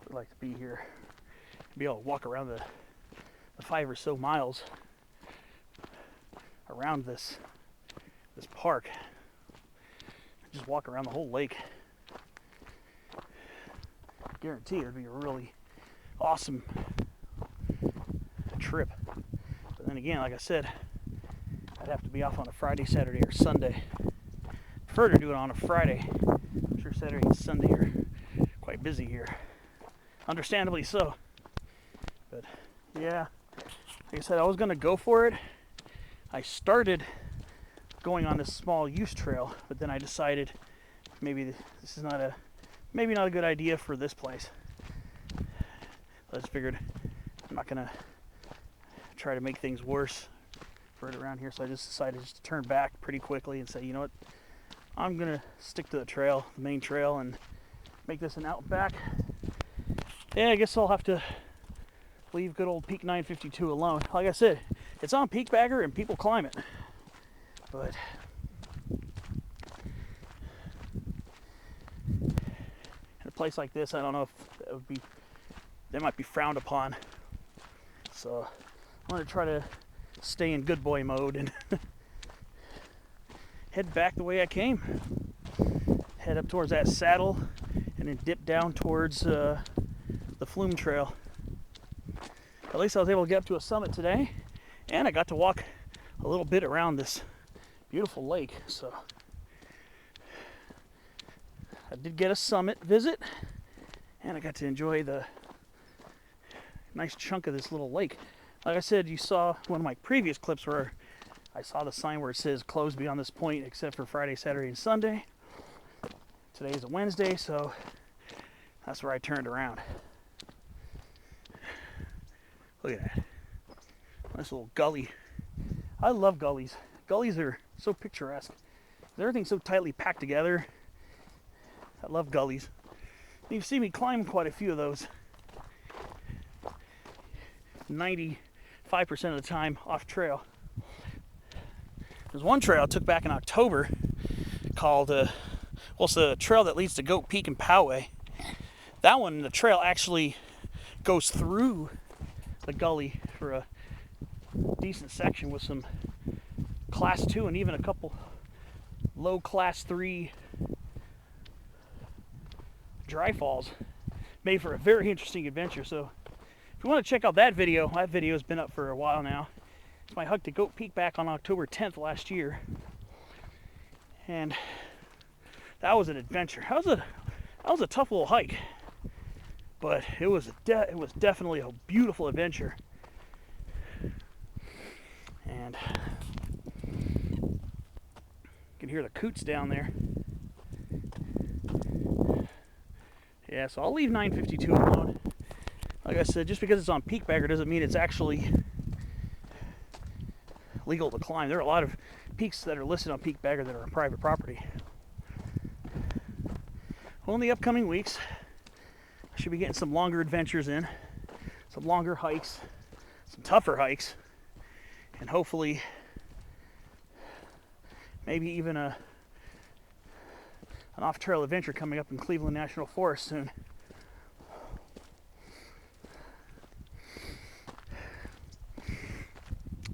I'd like to be here, be able to walk around the 5 or so miles around this park. Just walk around the whole lake. I guarantee it would be a really awesome trip. But then again, like I said, I'd have to be off on a Friday, Saturday, or Sunday. Prefer to do it on a Friday. I'm sure Saturday and Sunday are quite busy here. Understandably so. But yeah, like I said, I was gonna go for it. I started going on this small use trail, but then I decided maybe this is not a good idea for this place. I just figured I'm not gonna try to make things worse for it around here, so I just decided just to turn back pretty quickly and say, you know what, I'm gonna stick to the trail, the main trail, and make this an out and back. Yeah, I guess I'll have to leave good old Peak 952 alone. Like I said, it's on Peak Bagger and people climb it. But in a place like this, I don't know if that might be frowned upon. So I'm going to try to stay in good boy mode and head back the way I came. Head up towards that saddle and then dip down towards the Flume Trail. At least I was able to get up to a summit today, and I got to walk a little bit around this beautiful lake. So I did get a summit visit, and I got to enjoy the nice chunk of this little lake. Like I said, you saw one of my previous clips where I saw the sign where it says closed beyond this point except for Friday, Saturday, and Sunday. Today is a Wednesday, so that's where I turned around. Look at that. Nice little gully. I love gullies. Gullies are so picturesque. Everything's so tightly packed together. I love gullies. You've seen me climb quite a few of those. 95% of the time off trail. There's one trail I took back in October called, it's the trail that leads to Goat Peak and Powell. That one, the trail actually goes through the gully for a decent section with some class 2 and even a couple low class 3 dry falls. Made for a very interesting adventure. So if you want to check out that video has been up for a while now. It's my hike to Goat Peak back on October 10th last year. And that was an adventure. That was a tough little hike, but it was definitely a beautiful adventure. And you can hear the coots down there. Yeah, so I'll leave 952 alone. Like I said, just because it's on Peak Bagger doesn't mean it's actually legal to climb. There are a lot of peaks that are listed on Peak Bagger that are on private property. Well, in the upcoming weeks, I should be getting some longer adventures in, some longer hikes, some tougher hikes, and hopefully maybe even an off-trail adventure coming up in Cleveland National Forest soon.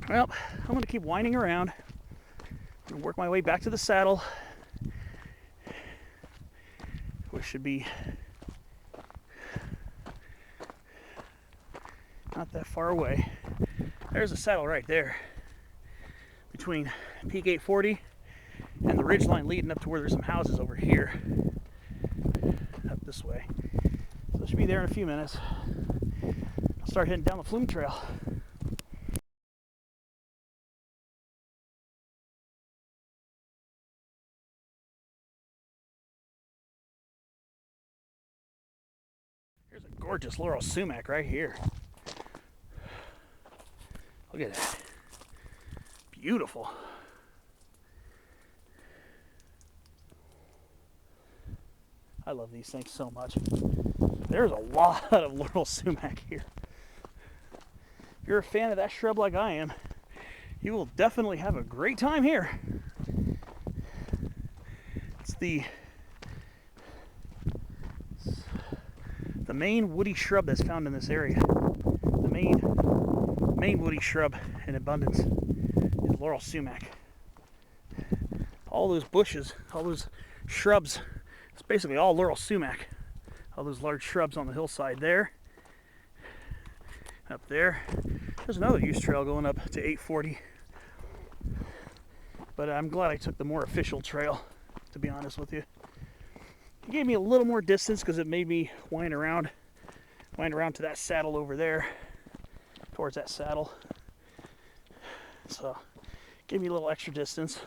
Well, I'm going to keep winding around. I'm going to work my way back to the saddle, which should be not that far away. There's a saddle right there between Peak 840 and the ridgeline leading up to where there's some houses over here, up this way. So I should be there in a few minutes. I'll start heading down the Flume Trail. Here's a gorgeous laurel sumac right here. Look at that. Beautiful. I love these things so much. There's a lot of laurel sumac here. If you're a fan of that shrub like I am, you will definitely have a great time here. It's the main woody shrub that's found in this area. The main woody shrub in abundance is laurel sumac. All those bushes, all those shrubs, it's basically all laurel sumac. All those large shrubs on the hillside there. Up there. There's another use trail going up to 840. But I'm glad I took the more official trail, to be honest with you. It gave me a little more distance because it made me wind around to that saddle over there, towards that saddle. So, gave me a little extra distance.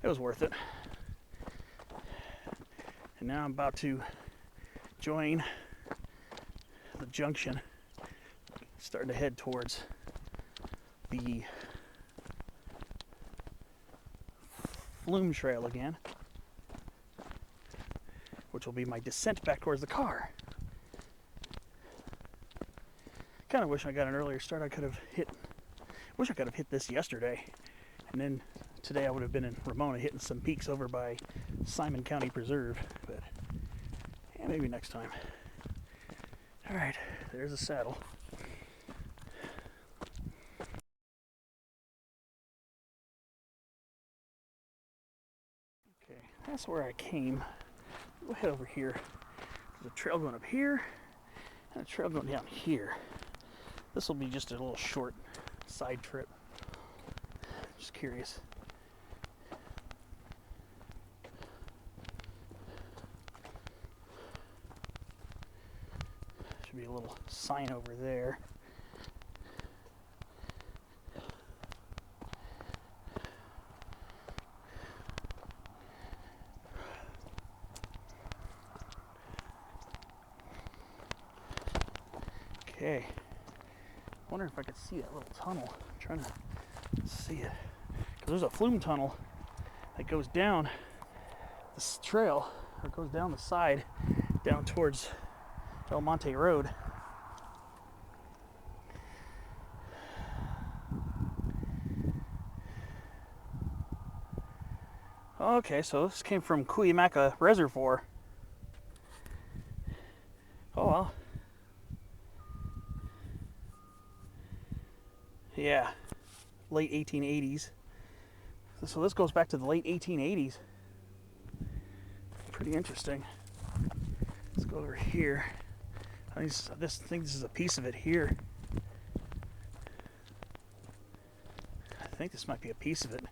It was worth it. And now I'm about to join the junction, starting to head towards the Flume Trail again, which will be my descent back towards the car. Kind of wish I got an earlier start. Wish I could have hit this yesterday, and then today I would have been in Ramona hitting some peaks over by Simon County Preserve, but yeah, maybe next time. All right, there's a saddle. Okay, that's where I came. We'll head over here. There's a trail going up here and a trail going down here. This will be just a little short side trip. Just curious. Should be a little sign over there. Okay. I wonder if I could see that little tunnel. I'm trying to see it. Because there's a flume tunnel that goes down this trail, or goes down the side, down towards Monte Road. Okay, so this came from Cuyamaca Reservoir. Oh well. Yeah, late 1880s. So this goes back to the late 1880s. Pretty interesting. Let's go over here. I think this is a piece of it here. I think this might be a piece of it.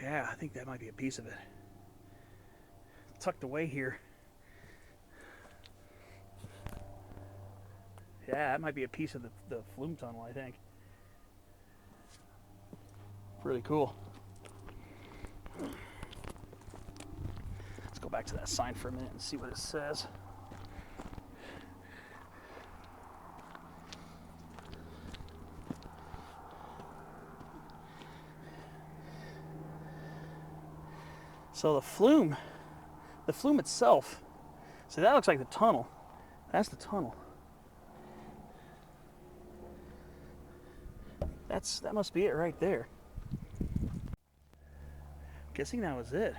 Yeah, I think that might be a piece of it. Tucked away here. Yeah, that might be a piece of the Flume tunnel, I think. Really cool. Let's go back to that sign for a minute and see what it says. So the Flume itself, so that looks like the tunnel. That's the tunnel. That must be it right there. Guessing that was it.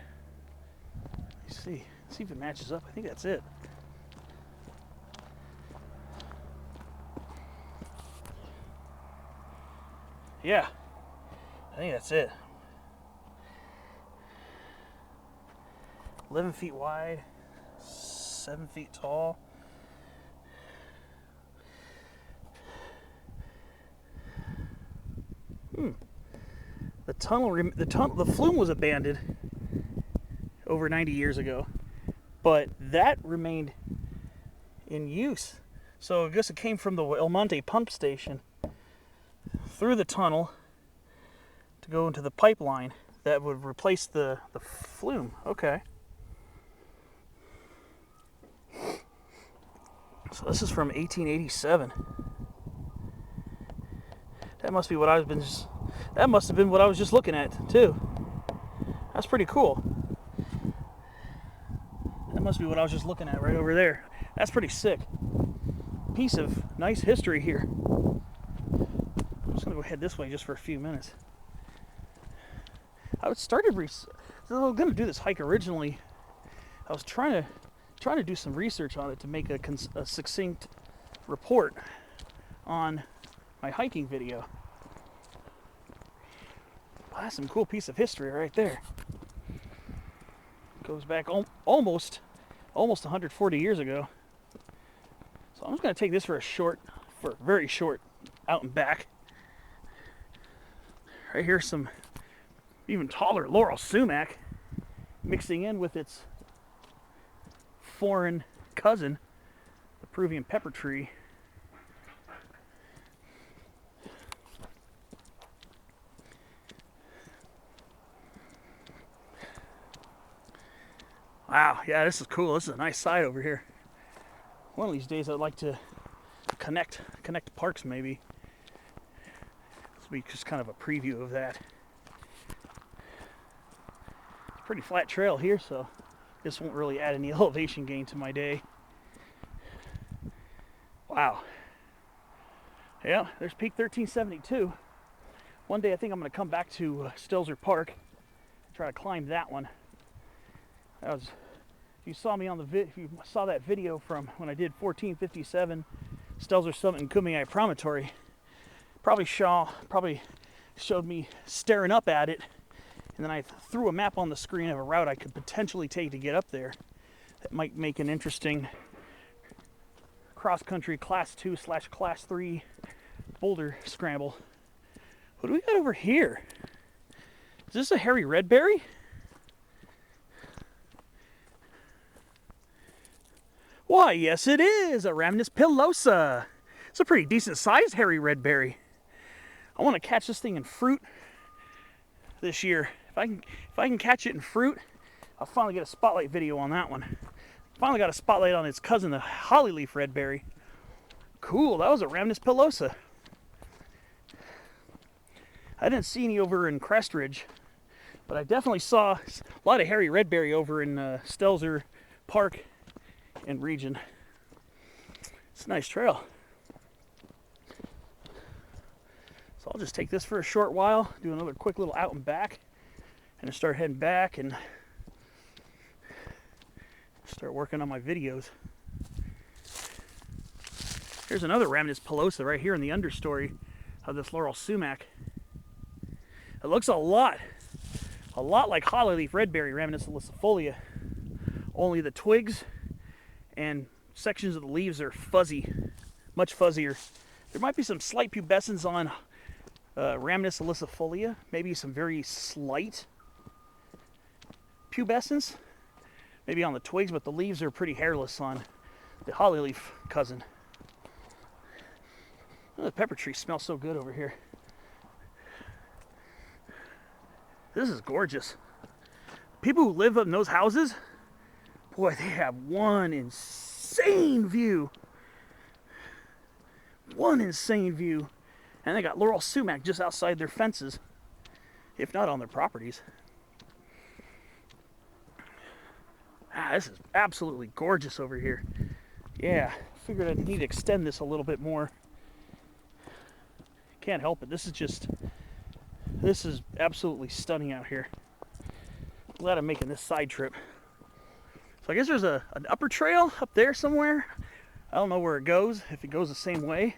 Let's see if it matches up. I think that's it. Yeah, I think that's it. 11 feet wide, 7 feet tall. The Flume was abandoned over 90 years ago, but that remained in use. So I guess it came from the Monte pump station through the tunnel to go into the pipeline that would replace the Flume. Okay. So this is from 1887. That must be what that must have been what I was just looking at too. That's pretty cool. That must be what I was just looking at right over there. That's pretty sick. Piece of nice history here. I'm just gonna go head this way just for a few minutes. I was gonna do this hike originally. I was trying to do some research on it to make a succinct report on my hiking video. Wow, that's some cool piece of history right there. Goes back almost 140 years ago. So I'm just going to take this for a very short out and back. Right here, some even taller laurel sumac mixing in with its foreign cousin, the Peruvian pepper tree. Wow, yeah, this is cool. This is a nice side over here. One of these days I'd like to connect parks maybe. This will be just kind of a preview of that. It's a pretty flat trail here, so this won't really add any elevation gain to my day. Wow. Yeah, there's peak 1372. One day I think I'm going to come back to Stelzer Park and try to climb that one. If you saw me on if you saw that video from when I did 1457 Stelzer Summit and Kumeyaay Promontory, probably showed me staring up at it, and then I threw a map on the screen of a route I could potentially take to get up there. That might make an interesting cross-country class 2/class 3 boulder scramble. What do we got over here? Is this a hairy redberry? Why, yes it is, a Rhamnus pilosa. It's a pretty decent sized hairy redberry. I want to catch this thing in fruit this year. If I can catch it in fruit, I'll finally get a spotlight video on that one. Finally got a spotlight on its cousin, the hollyleaf redberry. Cool, that was a Rhamnus pilosa. I didn't see any over in Crest Ridge, but I definitely saw a lot of hairy redberry over in Stelzer Park and region. It's a nice trail. So I'll just take this for a short while, do another quick little out and back, and start heading back and start working on my videos. Here's another Rhamnus pilosa right here in the understory of this laurel sumac. It looks a lot like hollyleaf redberry, Rhamnus ilicifolia, only the twigs and sections of the leaves are fuzzy, much fuzzier. There might be some slight pubescence on Rhamnus ilicifolia, maybe some very slight pubescence, maybe on the twigs, but the leaves are pretty hairless on the holly leaf cousin. Oh, the pepper tree smells so good over here. This is gorgeous. People who live in those houses, boy, they have one insane view. One insane view. And they got laurel sumac just outside their fences, if not on their properties. Ah, this is absolutely gorgeous over here. Yeah, figured I'd need to extend this a little bit more. Can't help it. This is absolutely stunning out here. Glad I'm making this side trip. So I guess there's an upper trail up there somewhere. I don't know where it goes, if it goes the same way.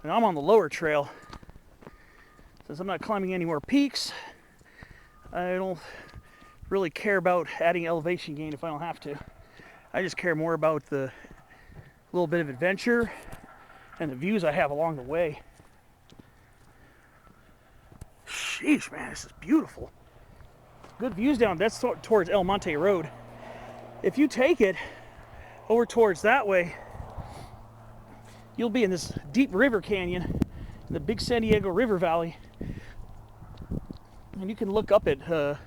And I'm on the lower trail. Since I'm not climbing any more peaks, I don't really care about adding elevation gain if I don't have to. I just care more about the little bit of adventure and the views I have along the way. Sheesh, man, this is beautiful. Good views down, that's towards El Monte Road. If you take it over towards that way, you'll be in this deep river canyon in the big San Diego River Valley. And you can look up at the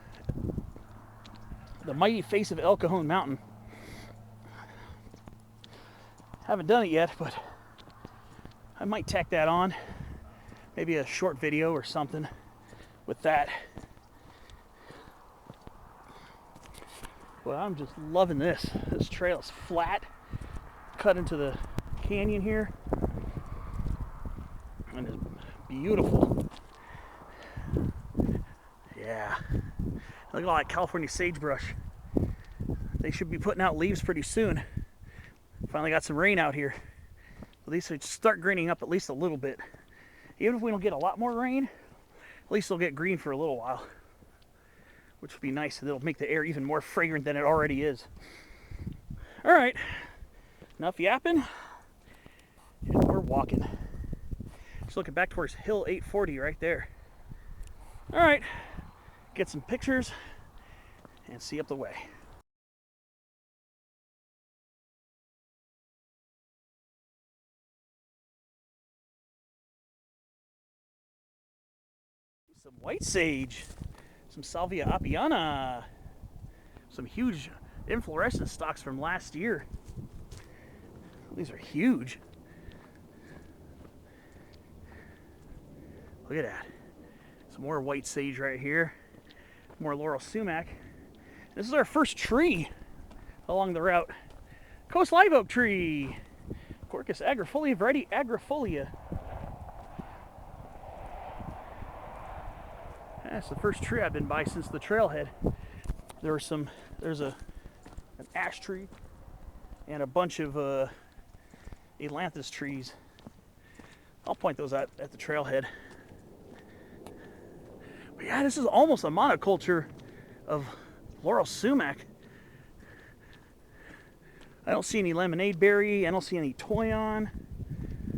mighty face of El Cajon Mountain. Haven't done it yet, but I might tack that on. Maybe a short video or something with that. Well, I'm just loving this. This trail is flat, cut into the canyon here, and it's beautiful. Yeah, look at all that California sagebrush. They should be putting out leaves pretty soon. Finally got some rain out here. At least it start greening up at least a little bit. Even if we don't get a lot more rain, at least they'll get green for a little while, which will be nice. It'll make the air even more fragrant than it already is. All right, enough yapping, and we're walking. Just looking back towards Hill 840 right there. All right, get some pictures and see up the way. Some white sage, some Salvia apiana, some huge inflorescence stalks from last year. These are huge. Look at that. Some more white sage right here. More laurel sumac. This is our first tree along the route. Coast live oak tree. Quercus agrifolia, variety agrifolia. That's the first tree I've been by since the trailhead. There's an ash tree and a bunch of ailanthus trees. I'll point those out at the trailhead. But yeah, this is almost a monoculture of laurel sumac. I don't see any lemonade berry. I don't see any toyon.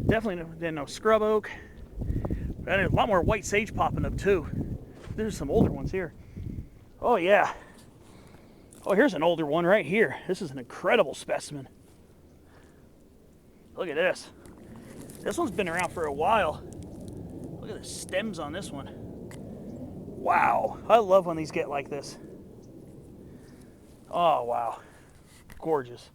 Definitely no scrub oak. And a lot more white sage popping up too. There's some older ones here. Oh yeah. Oh, here's an older one right here. This is an incredible specimen. Look at this. This one's been around for a while. Look at the stems on this one. Wow. I love when these get like this. Oh, wow. Gorgeous.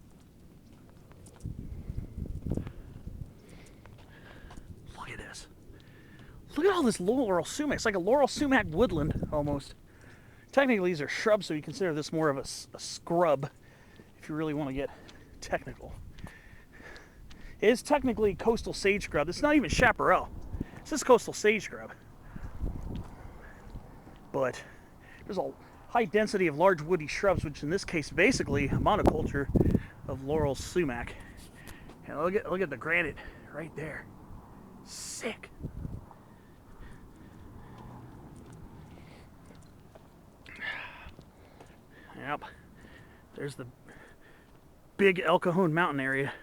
Look at this. Look at all this laurel sumac. It's like a laurel sumac woodland almost. Technically, these are shrubs, so you consider this more of a scrub if you really want to get technical. It is technically coastal sage scrub. It's not even chaparral. It's just coastal sage scrub. But there's a high density of large woody shrubs, which in this case basically a monoculture of laurel sumac. And look at the granite right there. Sick. Yep. There's the big El Cajon mountain area.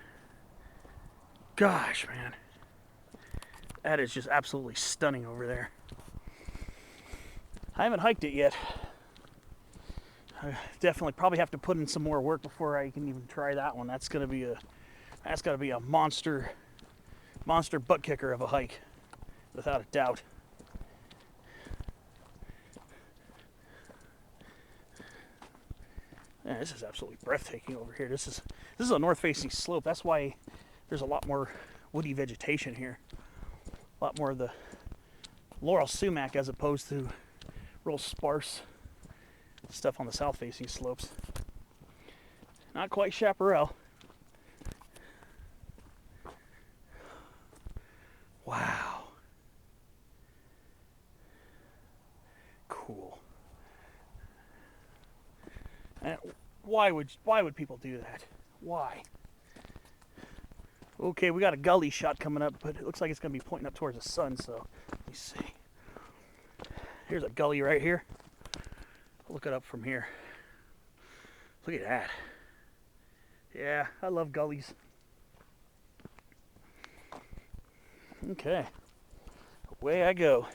Gosh, man. That is just absolutely stunning over there. I haven't hiked it yet. I definitely probably have to put in some more work before I can even try that one. That's gotta be a monster butt kicker of a hike, without a doubt. Yeah, this is absolutely breathtaking over here. This is a north-facing slope. That's why there's a lot more woody vegetation here. A lot more of the laurel sumac as opposed to real sparse stuff on the south-facing slopes. Not quite chaparral. Wow. Cool. And why would people do that? Why? Okay, we got a gully shot coming up, but it looks like it's going to be pointing up towards the sun, so let me see. Here's a gully right here. Look it up from here. Look at that. Yeah, I love gullies. Okay, away I go.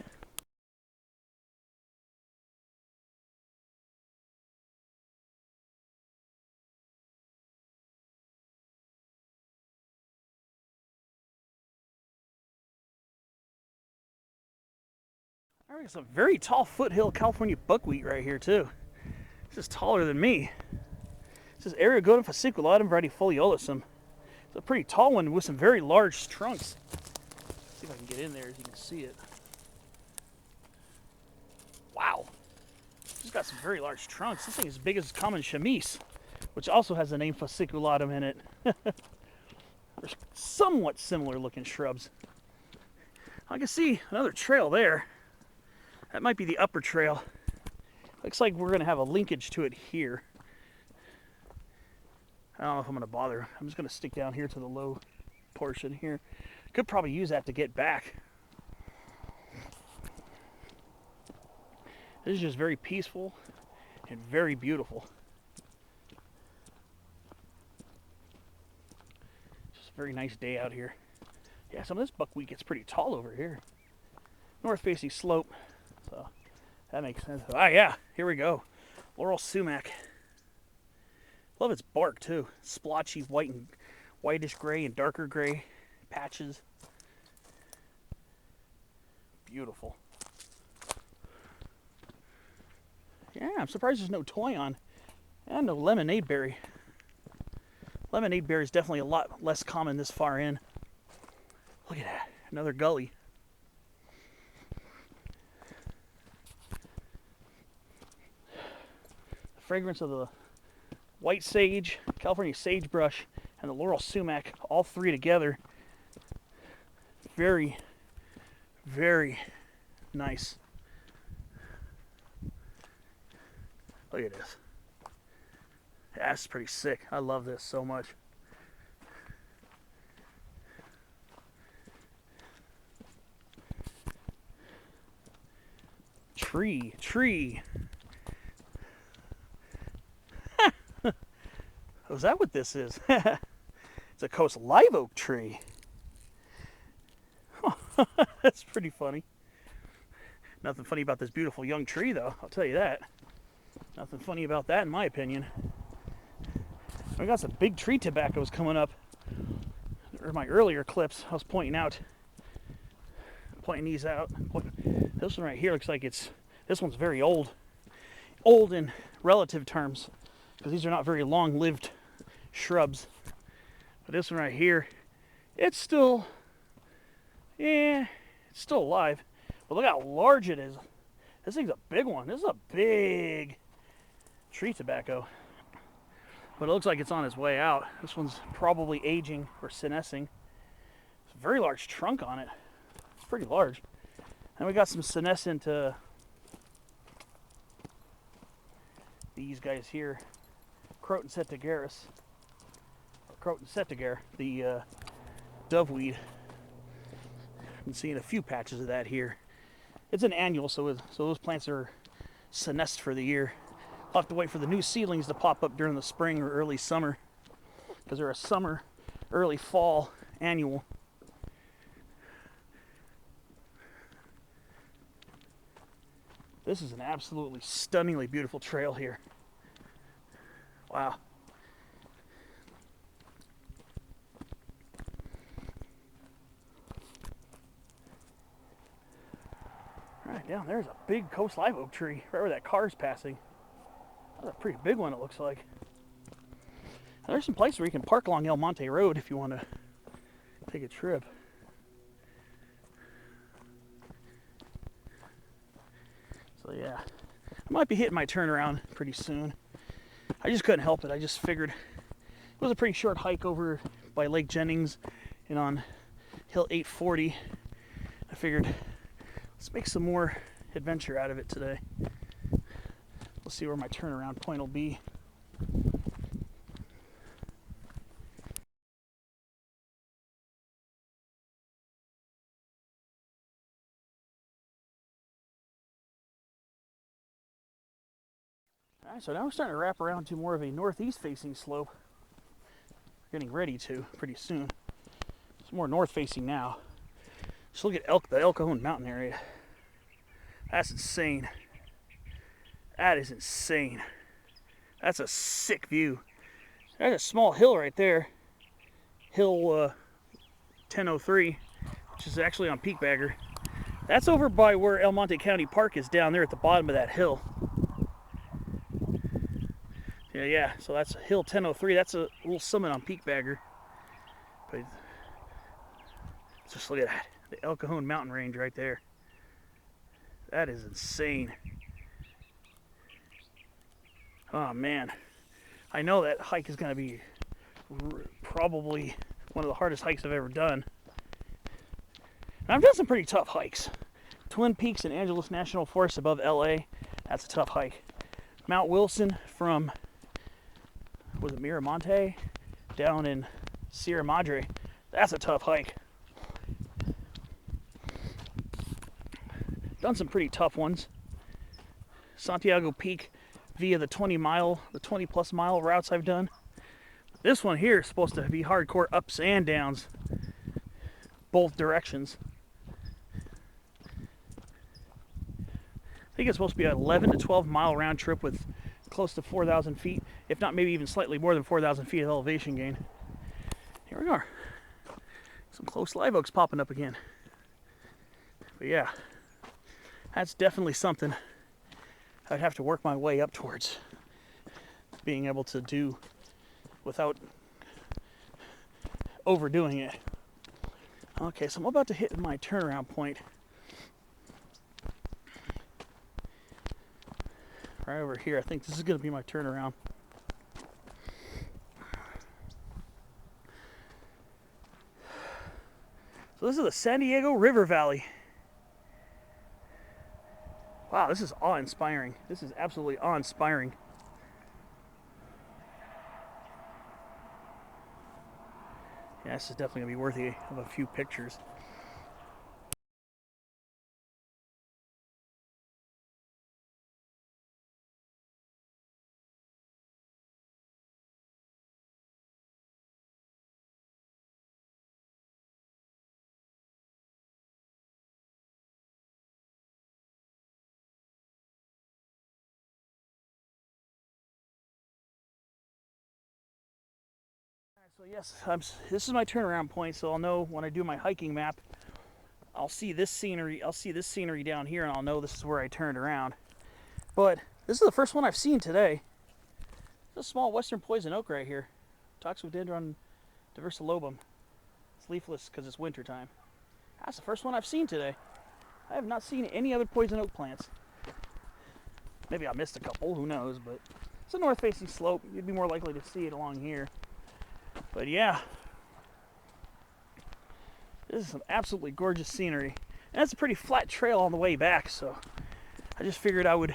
I got some very tall foothill California buckwheat right here too. This is taller than me. This is Aragonum fasciculatum variety foliolacum. It's a pretty tall one with some very large trunks. Let's see if I can get in there as you can see it. Wow. It's got some very large trunks. This thing is as big as common chamise, which also has the name fasciculatum in it. They're somewhat similar looking shrubs. I can see another trail there. That might be the upper trail. Looks like we're going to have a linkage to it here. I don't know if I'm going to bother. I'm just going to stick down here to the low portion here. Could probably use that to get back. This is just very peaceful and very beautiful. Just a very nice day out here. Yeah, some of this buckwheat gets pretty tall over here. North-facing slope. So that makes sense. Ah, yeah, here we go. Laurel sumac. Love its bark too. Splotchy, white and whitish gray and darker gray patches. Beautiful. Yeah, I'm surprised there's no toyon and no lemonade berry. Lemonade berry is definitely a lot less common this far in. Look at that, another gully. The fragrance of the white sage, California sagebrush, and the laurel sumac, all three together. Very, very nice. Look at this. That's pretty sick. I love this so much. Tree. Oh, is that what this is? It's a Coast live oak tree. That's pretty funny. Nothing funny about this beautiful young tree, though. I'll tell you that. Nothing funny about that, in my opinion. We got some big tree tobaccos coming up. In my earlier clips, I was pointing these out. This one right here looks like this one's very old. Old in relative terms, because these are not very long-lived shrubs. But this one right here, it's still alive. But look how large it is. This thing's a big one. This is a big tree tobacco. But it looks like it's on its way out. This one's probably aging or senescing. It's a very large trunk on it. It's pretty large. And we got some senescent these guys here. Croton setigerus. Croton setiger, the doveweed. I'm seeing a few patches of that here. It's an annual, so those plants are senesced for the year. I'll have to wait for the new seedlings to pop up during the spring or early summer, because they're a summer, early fall annual. This is an absolutely stunningly beautiful trail here. Wow. Right down there's a big coast live oak tree right where that car's passing. That's a pretty big one, it looks like. And there's some places where you can park along El Monte Road if you want to take a trip. So yeah, I might be hitting my turnaround pretty soon. I just couldn't help it. I just figured it was a pretty short hike over by Lake Jennings and on Hill 840. I figured let's make some more adventure out of it today. We'll see where my turnaround point will be. Alright, so now we're starting to wrap around to more of a northeast facing slope. We're getting ready to pretty soon. It's more north facing now. Just look at the El Cajon mountain area. That's insane. That is insane. That's a sick view. There's a small hill right there. Hill 1003, which is actually on Peak Bagger. That's over by where El Monte County Park is, down there at the bottom of that hill. Yeah, so that's Hill 1003. That's a little summit on Peak Bagger. But just look at that. The El Cajon mountain range right there. That is insane. Oh man. I know that hike is going to be probably one of the hardest hikes I've ever done. And I've done some pretty tough hikes. Twin Peaks and Angeles National Forest above LA. That's a tough hike. Mount Wilson from, was it Miramonte? Down in Sierra Madre. That's a tough hike. Done some pretty tough ones. Santiago Peak via the 20 plus mile routes I've done. This one here is supposed to be hardcore ups and downs, both directions. I think it's supposed to be an 11 to 12 mile round trip with close to 4,000 feet, if not maybe even slightly more than 4,000 feet of elevation gain. Here we are. Some close live oaks popping up again. But yeah, that's definitely something I'd have to work my way up towards being able to do without overdoing it. Okay, so I'm about to hit my turnaround point. Right over here. I think this is going to be my turnaround. So this is the San Diego River Valley. Wow, this is awe-inspiring. This is absolutely awe-inspiring. Yeah, this is definitely going to be worthy of a few pictures. So yes, this is my turnaround point, so I'll know when I do my hiking map, I'll see this scenery down here, and I'll know this is where I turned around. But this is the first one I've seen today. It's a small western poison oak right here. Toxodendron diversilobum. It's leafless because it's winter time. That's the first one I've seen today. I have not seen any other poison oak plants. Maybe I missed a couple, who knows, but it's a north-facing slope. You'd be more likely to see it along here. But yeah, this is some absolutely gorgeous scenery. And it's a pretty flat trail on the way back, so I just figured I would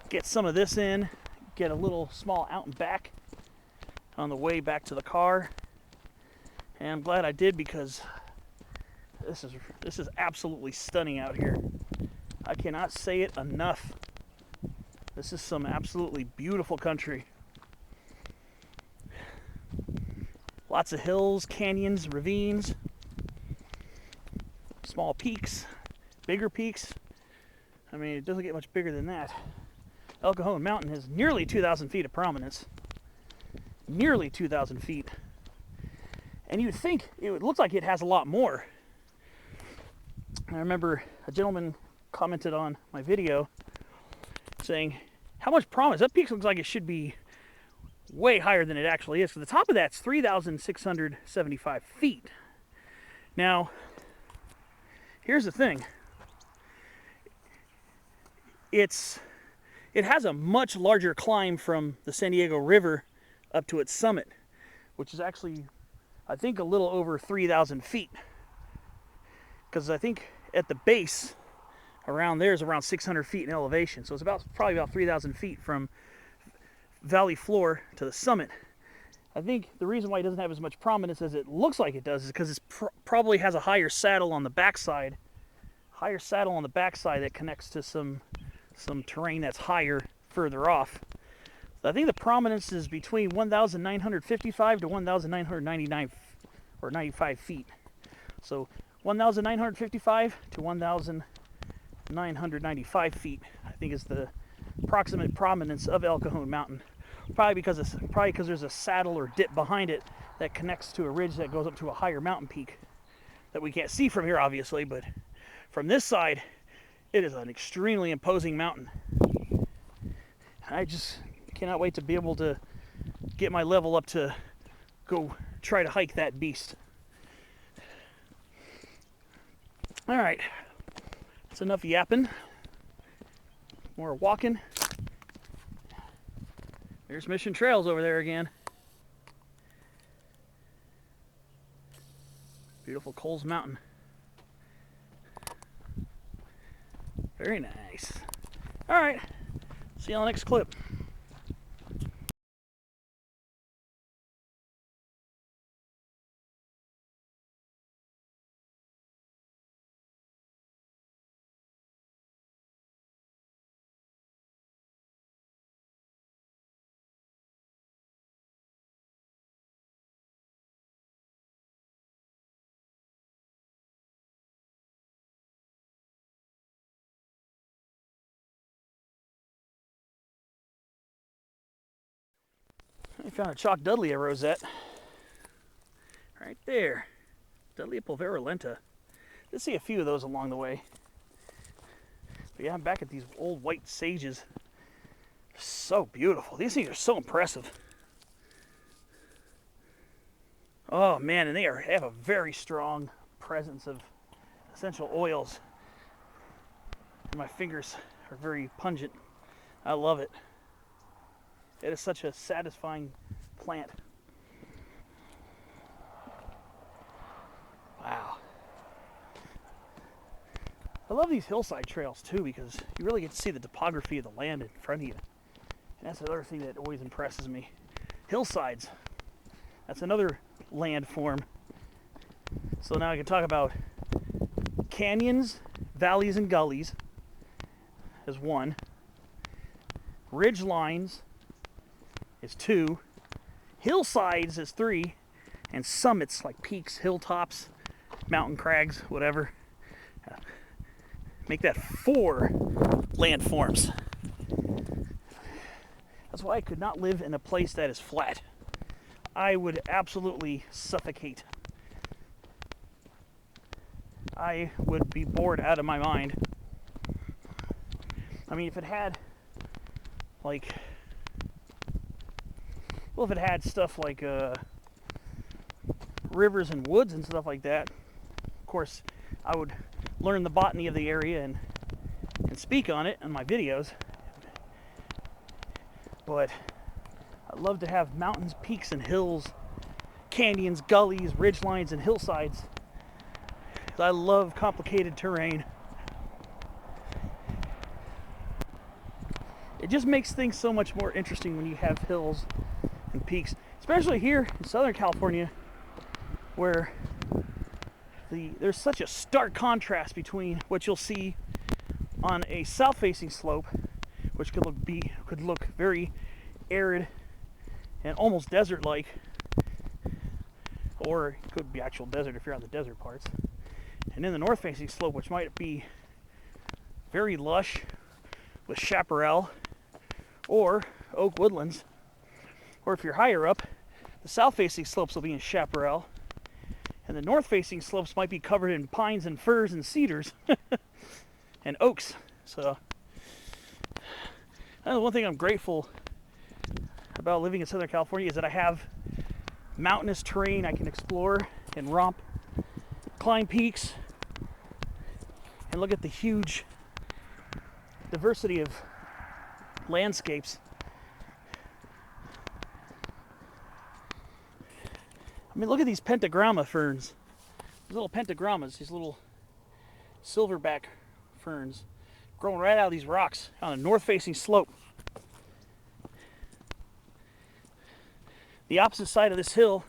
get some of this in, get a little small out and back on the way back to the car. And I'm glad I did, because this is absolutely stunning out here. I cannot say it enough. This is some absolutely beautiful country. Lots of hills, canyons, ravines, small peaks, bigger peaks. I mean, it doesn't get much bigger than that. El Cajon Mountain has nearly 2,000 feet of prominence. Nearly 2,000 feet. And you'd think it would look like it has a lot more. I remember a gentleman commented on my video saying, how much prominence? That peak looks like it should be way higher than it actually is. So the top of that's 3,675 feet. Now, here's the thing. It has a much larger climb from the San Diego River up to its summit, which is actually, I think, a little over 3,000 feet. Because I think at the base around there is around 600 feet in elevation. So it's probably about 3,000 feet from valley floor to the summit. I think the reason why it doesn't have as much prominence as it looks like it does is because it probably has a higher saddle on the backside. That connects to some terrain that's higher further off. So I think the prominence is between 1,955 to 1,999 or 95 feet. So 1,955 to 1,995 feet, I think, is the approximate prominence of El Cajon Mountain. Probably because there's a saddle or dip behind it that connects to a ridge that goes up to a higher mountain peak that we can't see from here, obviously, but from this side, it is an extremely imposing mountain. I just cannot wait to be able to get my level up to go try to hike that beast. All right, that's enough yapping. More walking. There's Mission Trails over there again. Beautiful Coles Mountain. Very nice. All right, see you on the next clip. I found a chalk Dudleya rosette right there. Dudleya pulverulenta. You'll see a few of those along the way. But yeah, I'm back at these old white sages. They're so beautiful. These things are so impressive. Oh man, and they have a very strong presence of essential oils. And my fingers are very pungent. I love it. It is such a satisfying plant. Wow. I love these hillside trails too because you really get to see the topography of the land in front of you. And that's another thing that always impresses me. Hillsides. That's another landform. So now I can talk about canyons, valleys, and gullies as one. Ridge lines is two, hillsides is three, and summits like peaks, hilltops, mountain crags, whatever. Make that four landforms. That's why I could not live in a place that is flat. I would absolutely suffocate. I would be bored out of my mind. I mean, if it had if it had stuff like rivers and woods and stuff like that, of course, I would learn the botany of the area and speak on it in my videos. But I love to have mountains, peaks, and hills, canyons, gullies, ridgelines, and hillsides. I love complicated terrain. It just makes things so much more interesting when you have hills and peaks, especially here in Southern California, where there's such a stark contrast between what you'll see on a south-facing slope, which could look very arid and almost desert-like, or it could be actual desert if you're on the desert parts, and then the north-facing slope, which might be very lush with chaparral or oak woodlands. Or if you're higher up, the south-facing slopes will be in chaparral, and the north-facing slopes might be covered in pines and firs and cedars and oaks. So one thing I'm grateful about living in Southern California is that I have mountainous terrain I can explore and romp, climb peaks, and look at the huge diversity of landscapes. I mean, look at these pentagramma ferns. These little pentagrammas, these little silverback ferns growing right out of these rocks on a north-facing slope. The opposite side of this hill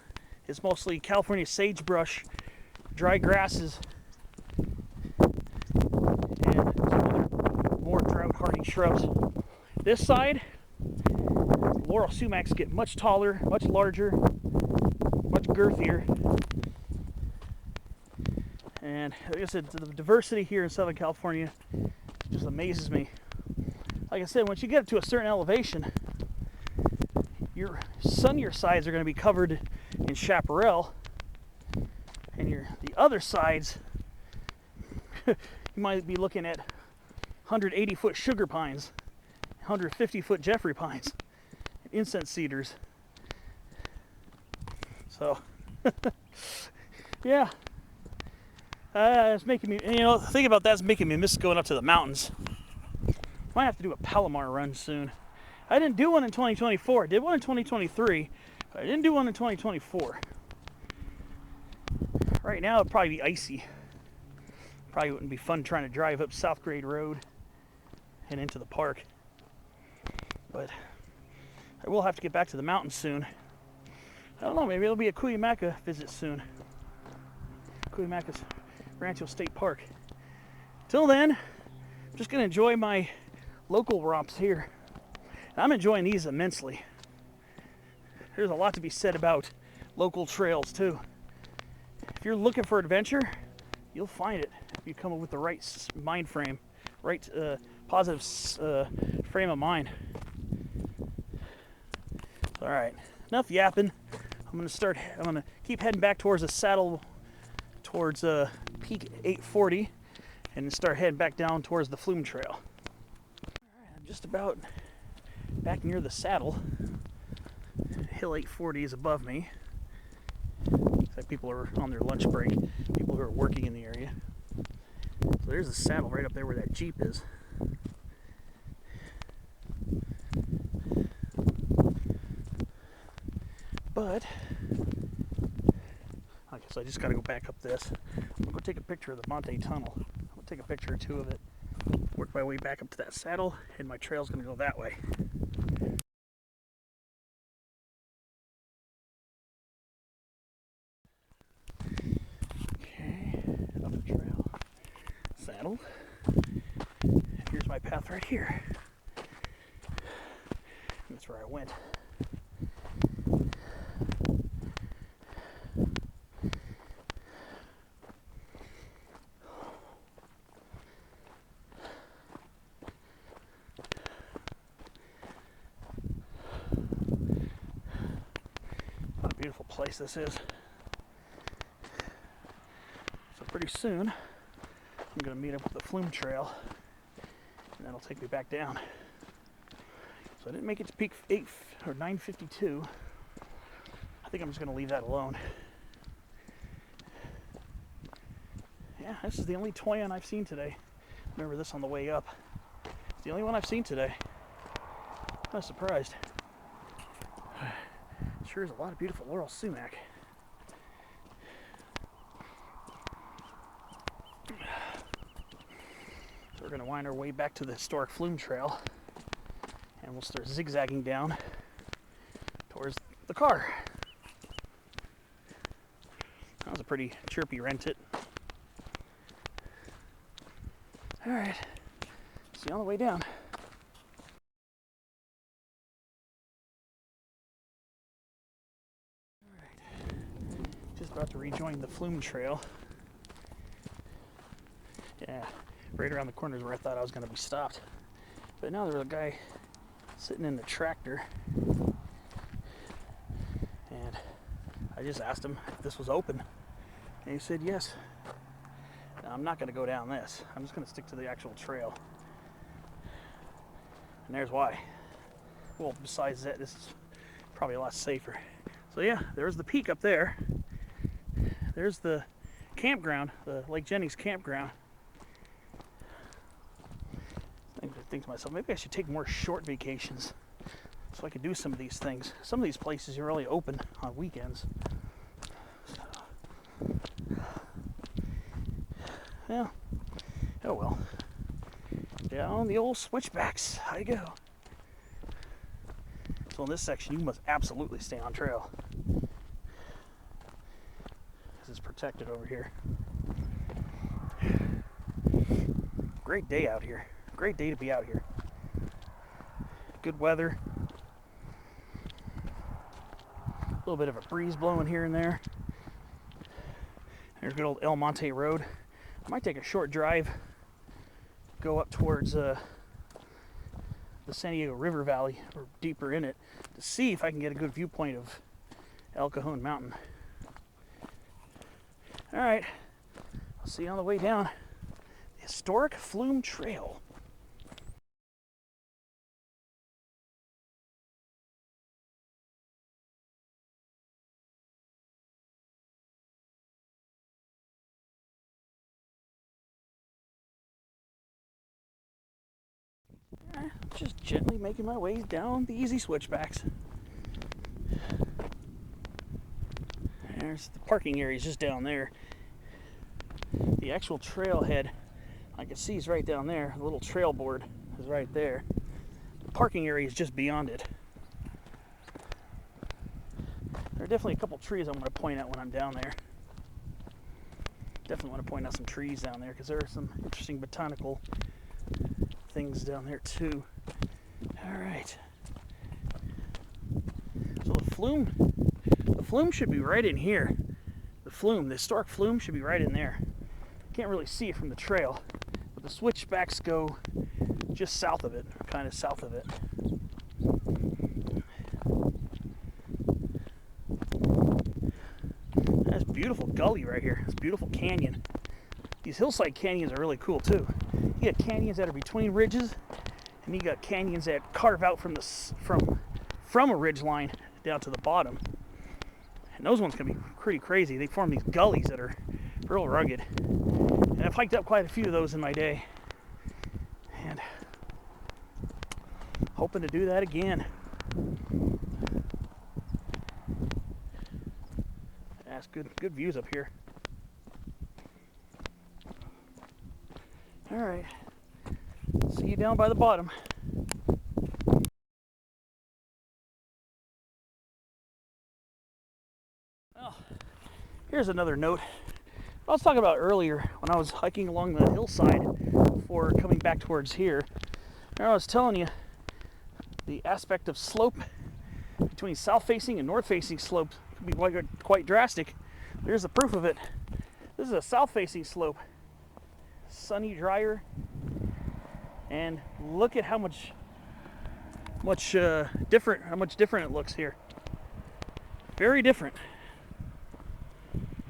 is mostly California sagebrush, dry grasses, and some other more drought-hardy shrubs. This side, laurel sumacs get much taller, much larger, much girthier. And like I said, the diversity here in Southern California just amazes me. Like I said, once you get up to a certain elevation, your sunnier sides are going to be covered in chaparral, and the other sides you might be looking at 180-foot sugar pines, 150-foot Jeffrey pines, and incense cedars. So yeah, it's making me, thinking about that's making me miss going up to the mountains. Might have to do a Palomar run soon. I didn't do one in 2024. I did one in 2023, but I didn't do one in 2024. Right now, it'd probably be icy. Probably wouldn't be fun trying to drive up South Grade Road and into the park. But I will have to get back to the mountains soon. I don't know, maybe it'll be a Cuyamaca visit soon. Cuyamaca's Rancho State Park. Till then, I'm just going to enjoy my local romps here. And I'm enjoying these immensely. There's a lot to be said about local trails, too. If you're looking for adventure, you'll find it if you come up with the right mind frame, right positive frame of mind. All right, enough yapping. I'm gonna keep heading back towards the saddle, towards peak 840, and start heading back down towards the Flume Trail. All right, I'm just about back near the saddle. Hill 840 is above me. Looks like people are on their lunch break, people who are working in the area. So there's the saddle right up there where that Jeep is. But I guess I just got to go back up this. I'm going to go take a picture of the Monte tunnel. I'm going to take a picture or two of it, work my way back up to that saddle, and my trail's going to go that way. Okay, up the trail, saddle. Here's my path right here. And that's where I went. What a beautiful place this is. So pretty soon, I'm going to meet up with the Flume Trail, and that'll take me back down. So I didn't make it to peak 8 or 952. I think I'm just going to leave that alone. Yeah, this is the only toyon I've seen today. Remember this on the way up. It's the only one I've seen today. I'm not surprised. Sure is a lot of beautiful laurel sumac. So we're going to wind our way back to the historic Flume Trail, and we'll start zigzagging down towards the car. That was a pretty chirpy rent-it. All right, see you on the way down. All right, just about to rejoin the Flume Trail. Yeah, right around the corner is where I thought I was going to be stopped. But now there was a guy sitting in the tractor, and I just asked him if this was open, and he said yes. Now, I'm not going to go down this. I'm just going to stick to the actual trail. And there's why. Well, besides that, this is probably a lot safer. So yeah, there's the peak up there. There's the campground, the Lake Jennings campground. I think to myself, maybe I should take more short vacations so I could do some of these things. Some of these places are only open on weekends. Yeah. Oh well. Down the old switchbacks I go. So in this section, you must absolutely stay on trail. This is protected over here. Great day out here. Great day to be out here. Good weather. A little bit of a breeze blowing here and there. There's good old Monte Road. I might take a short drive, go up towards the San Diego River Valley, or deeper in it, to see if I can get a good viewpoint of El Cajon Mountain. Alright, I'll see you on the way down the historic Flume Trail. Just gently making my way down the easy switchbacks. There's the parking area, just down there. The actual trailhead, I can see, is right down there. The little trail board is right there. The parking area is just beyond it. There are definitely a couple trees I want to point out when I'm down there. Definitely want to point out some trees down there because there are some interesting botanical things down there too. All right. So the flume should be right in here. The historic flume should be right in there. Can't really see it from the trail, but the switchbacks go just south of it, kind of south of it. That's a beautiful gully right here. It's a beautiful canyon. These hillside canyons are really cool too. You got canyons that are between ridges, and you got canyons that carve out from a ridge line down to the bottom. And those ones can be pretty crazy. They form these gullies that are real rugged. And I've hiked up quite a few of those in my day. And hoping to do that again. That's good views up here. All right. See you down by the bottom. Well, here's another note. I was talking about earlier when I was hiking along the hillside before coming back towards here. I was telling you the aspect of slope between south-facing and north-facing slopes could be quite drastic. Here's the proof of it. This is a south-facing slope. Sunny, drier, and look at how much different it looks here. Very different.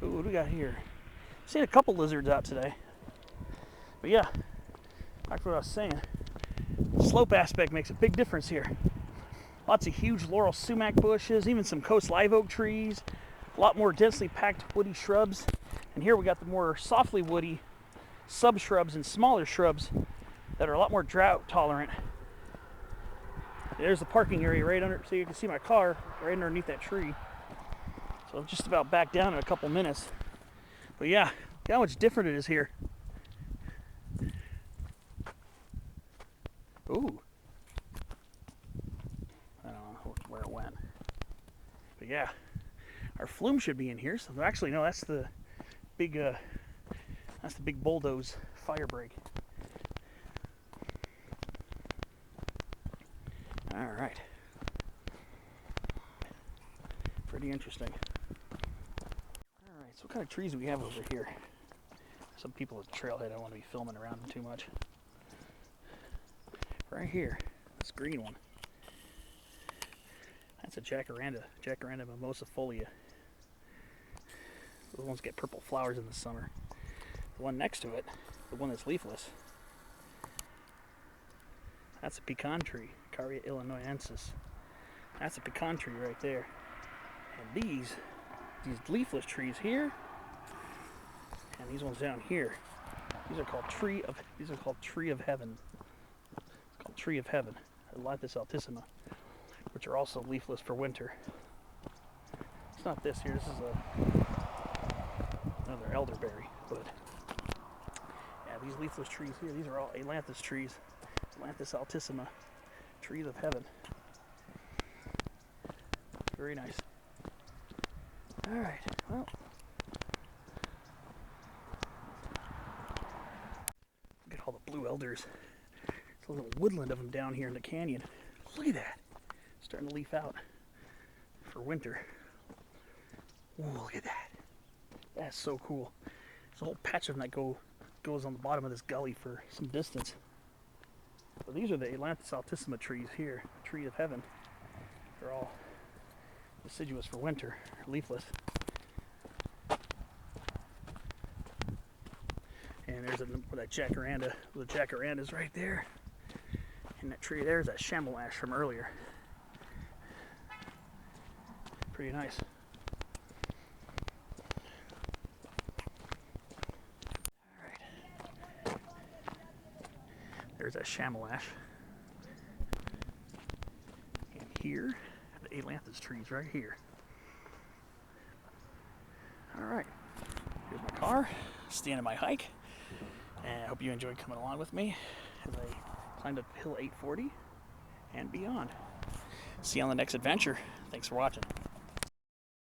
Ooh, what do we got here? Seen a couple lizards out today. But yeah, back to what I was saying. The slope aspect makes a big difference here. Lots of huge laurel sumac bushes, even some coast live oak trees, a lot more densely packed woody shrubs. And here we got the more softly woody sub-shrubs and smaller shrubs that are a lot more drought tolerant. There's the parking area right under, so you can see my car right underneath that tree. So I'm just about back down in a couple minutes. But yeah, look how much different it is here. Ooh. I don't know where it went. But yeah, our flume should be in here. So actually, no, that's the big bulldoze fire break. All right. Pretty interesting. All right, so what kind of trees do we have over here? There's some people at the trailhead don't want to be filming around them too much. Right here, this green one. That's a jacaranda mimosifolia. Those ones get purple flowers in the summer. The one next to it, the one that's leafless, that's a pecan tree, Caria illinoisensis. That's a pecan tree right there. And these leafless trees here, and these ones down here, these are called tree of heaven. It's called tree of heaven, Elathis altissima, which are also leafless for winter. It's not this here. This is another elderberry, but yeah, these leafless trees here, these are all ailanthus trees, Elathis altissima, trees of heaven. Very nice. All right, well, look at all the blue elders. There's a little woodland of them down here in the canyon. Look at that, starting to leaf out for winter. Ooh, look at that. That's so cool. There's a whole patch of them that goes on the bottom of this gully for some distance. So these are the Elathis altissima trees here, tree of heaven. They're all deciduous for winter, leafless. And there's that jacaranda. The jacaranda's right there. And that tree there is that shamble ash from earlier. Pretty nice. Alright. There's that shamble ash. And here, the ailanthus trees right here. Alright. Here's my car. Staying on my hike. And I hope you enjoyed coming along with me as I climbed up Hill 840 and beyond. See you on the next adventure. Thanks for watching.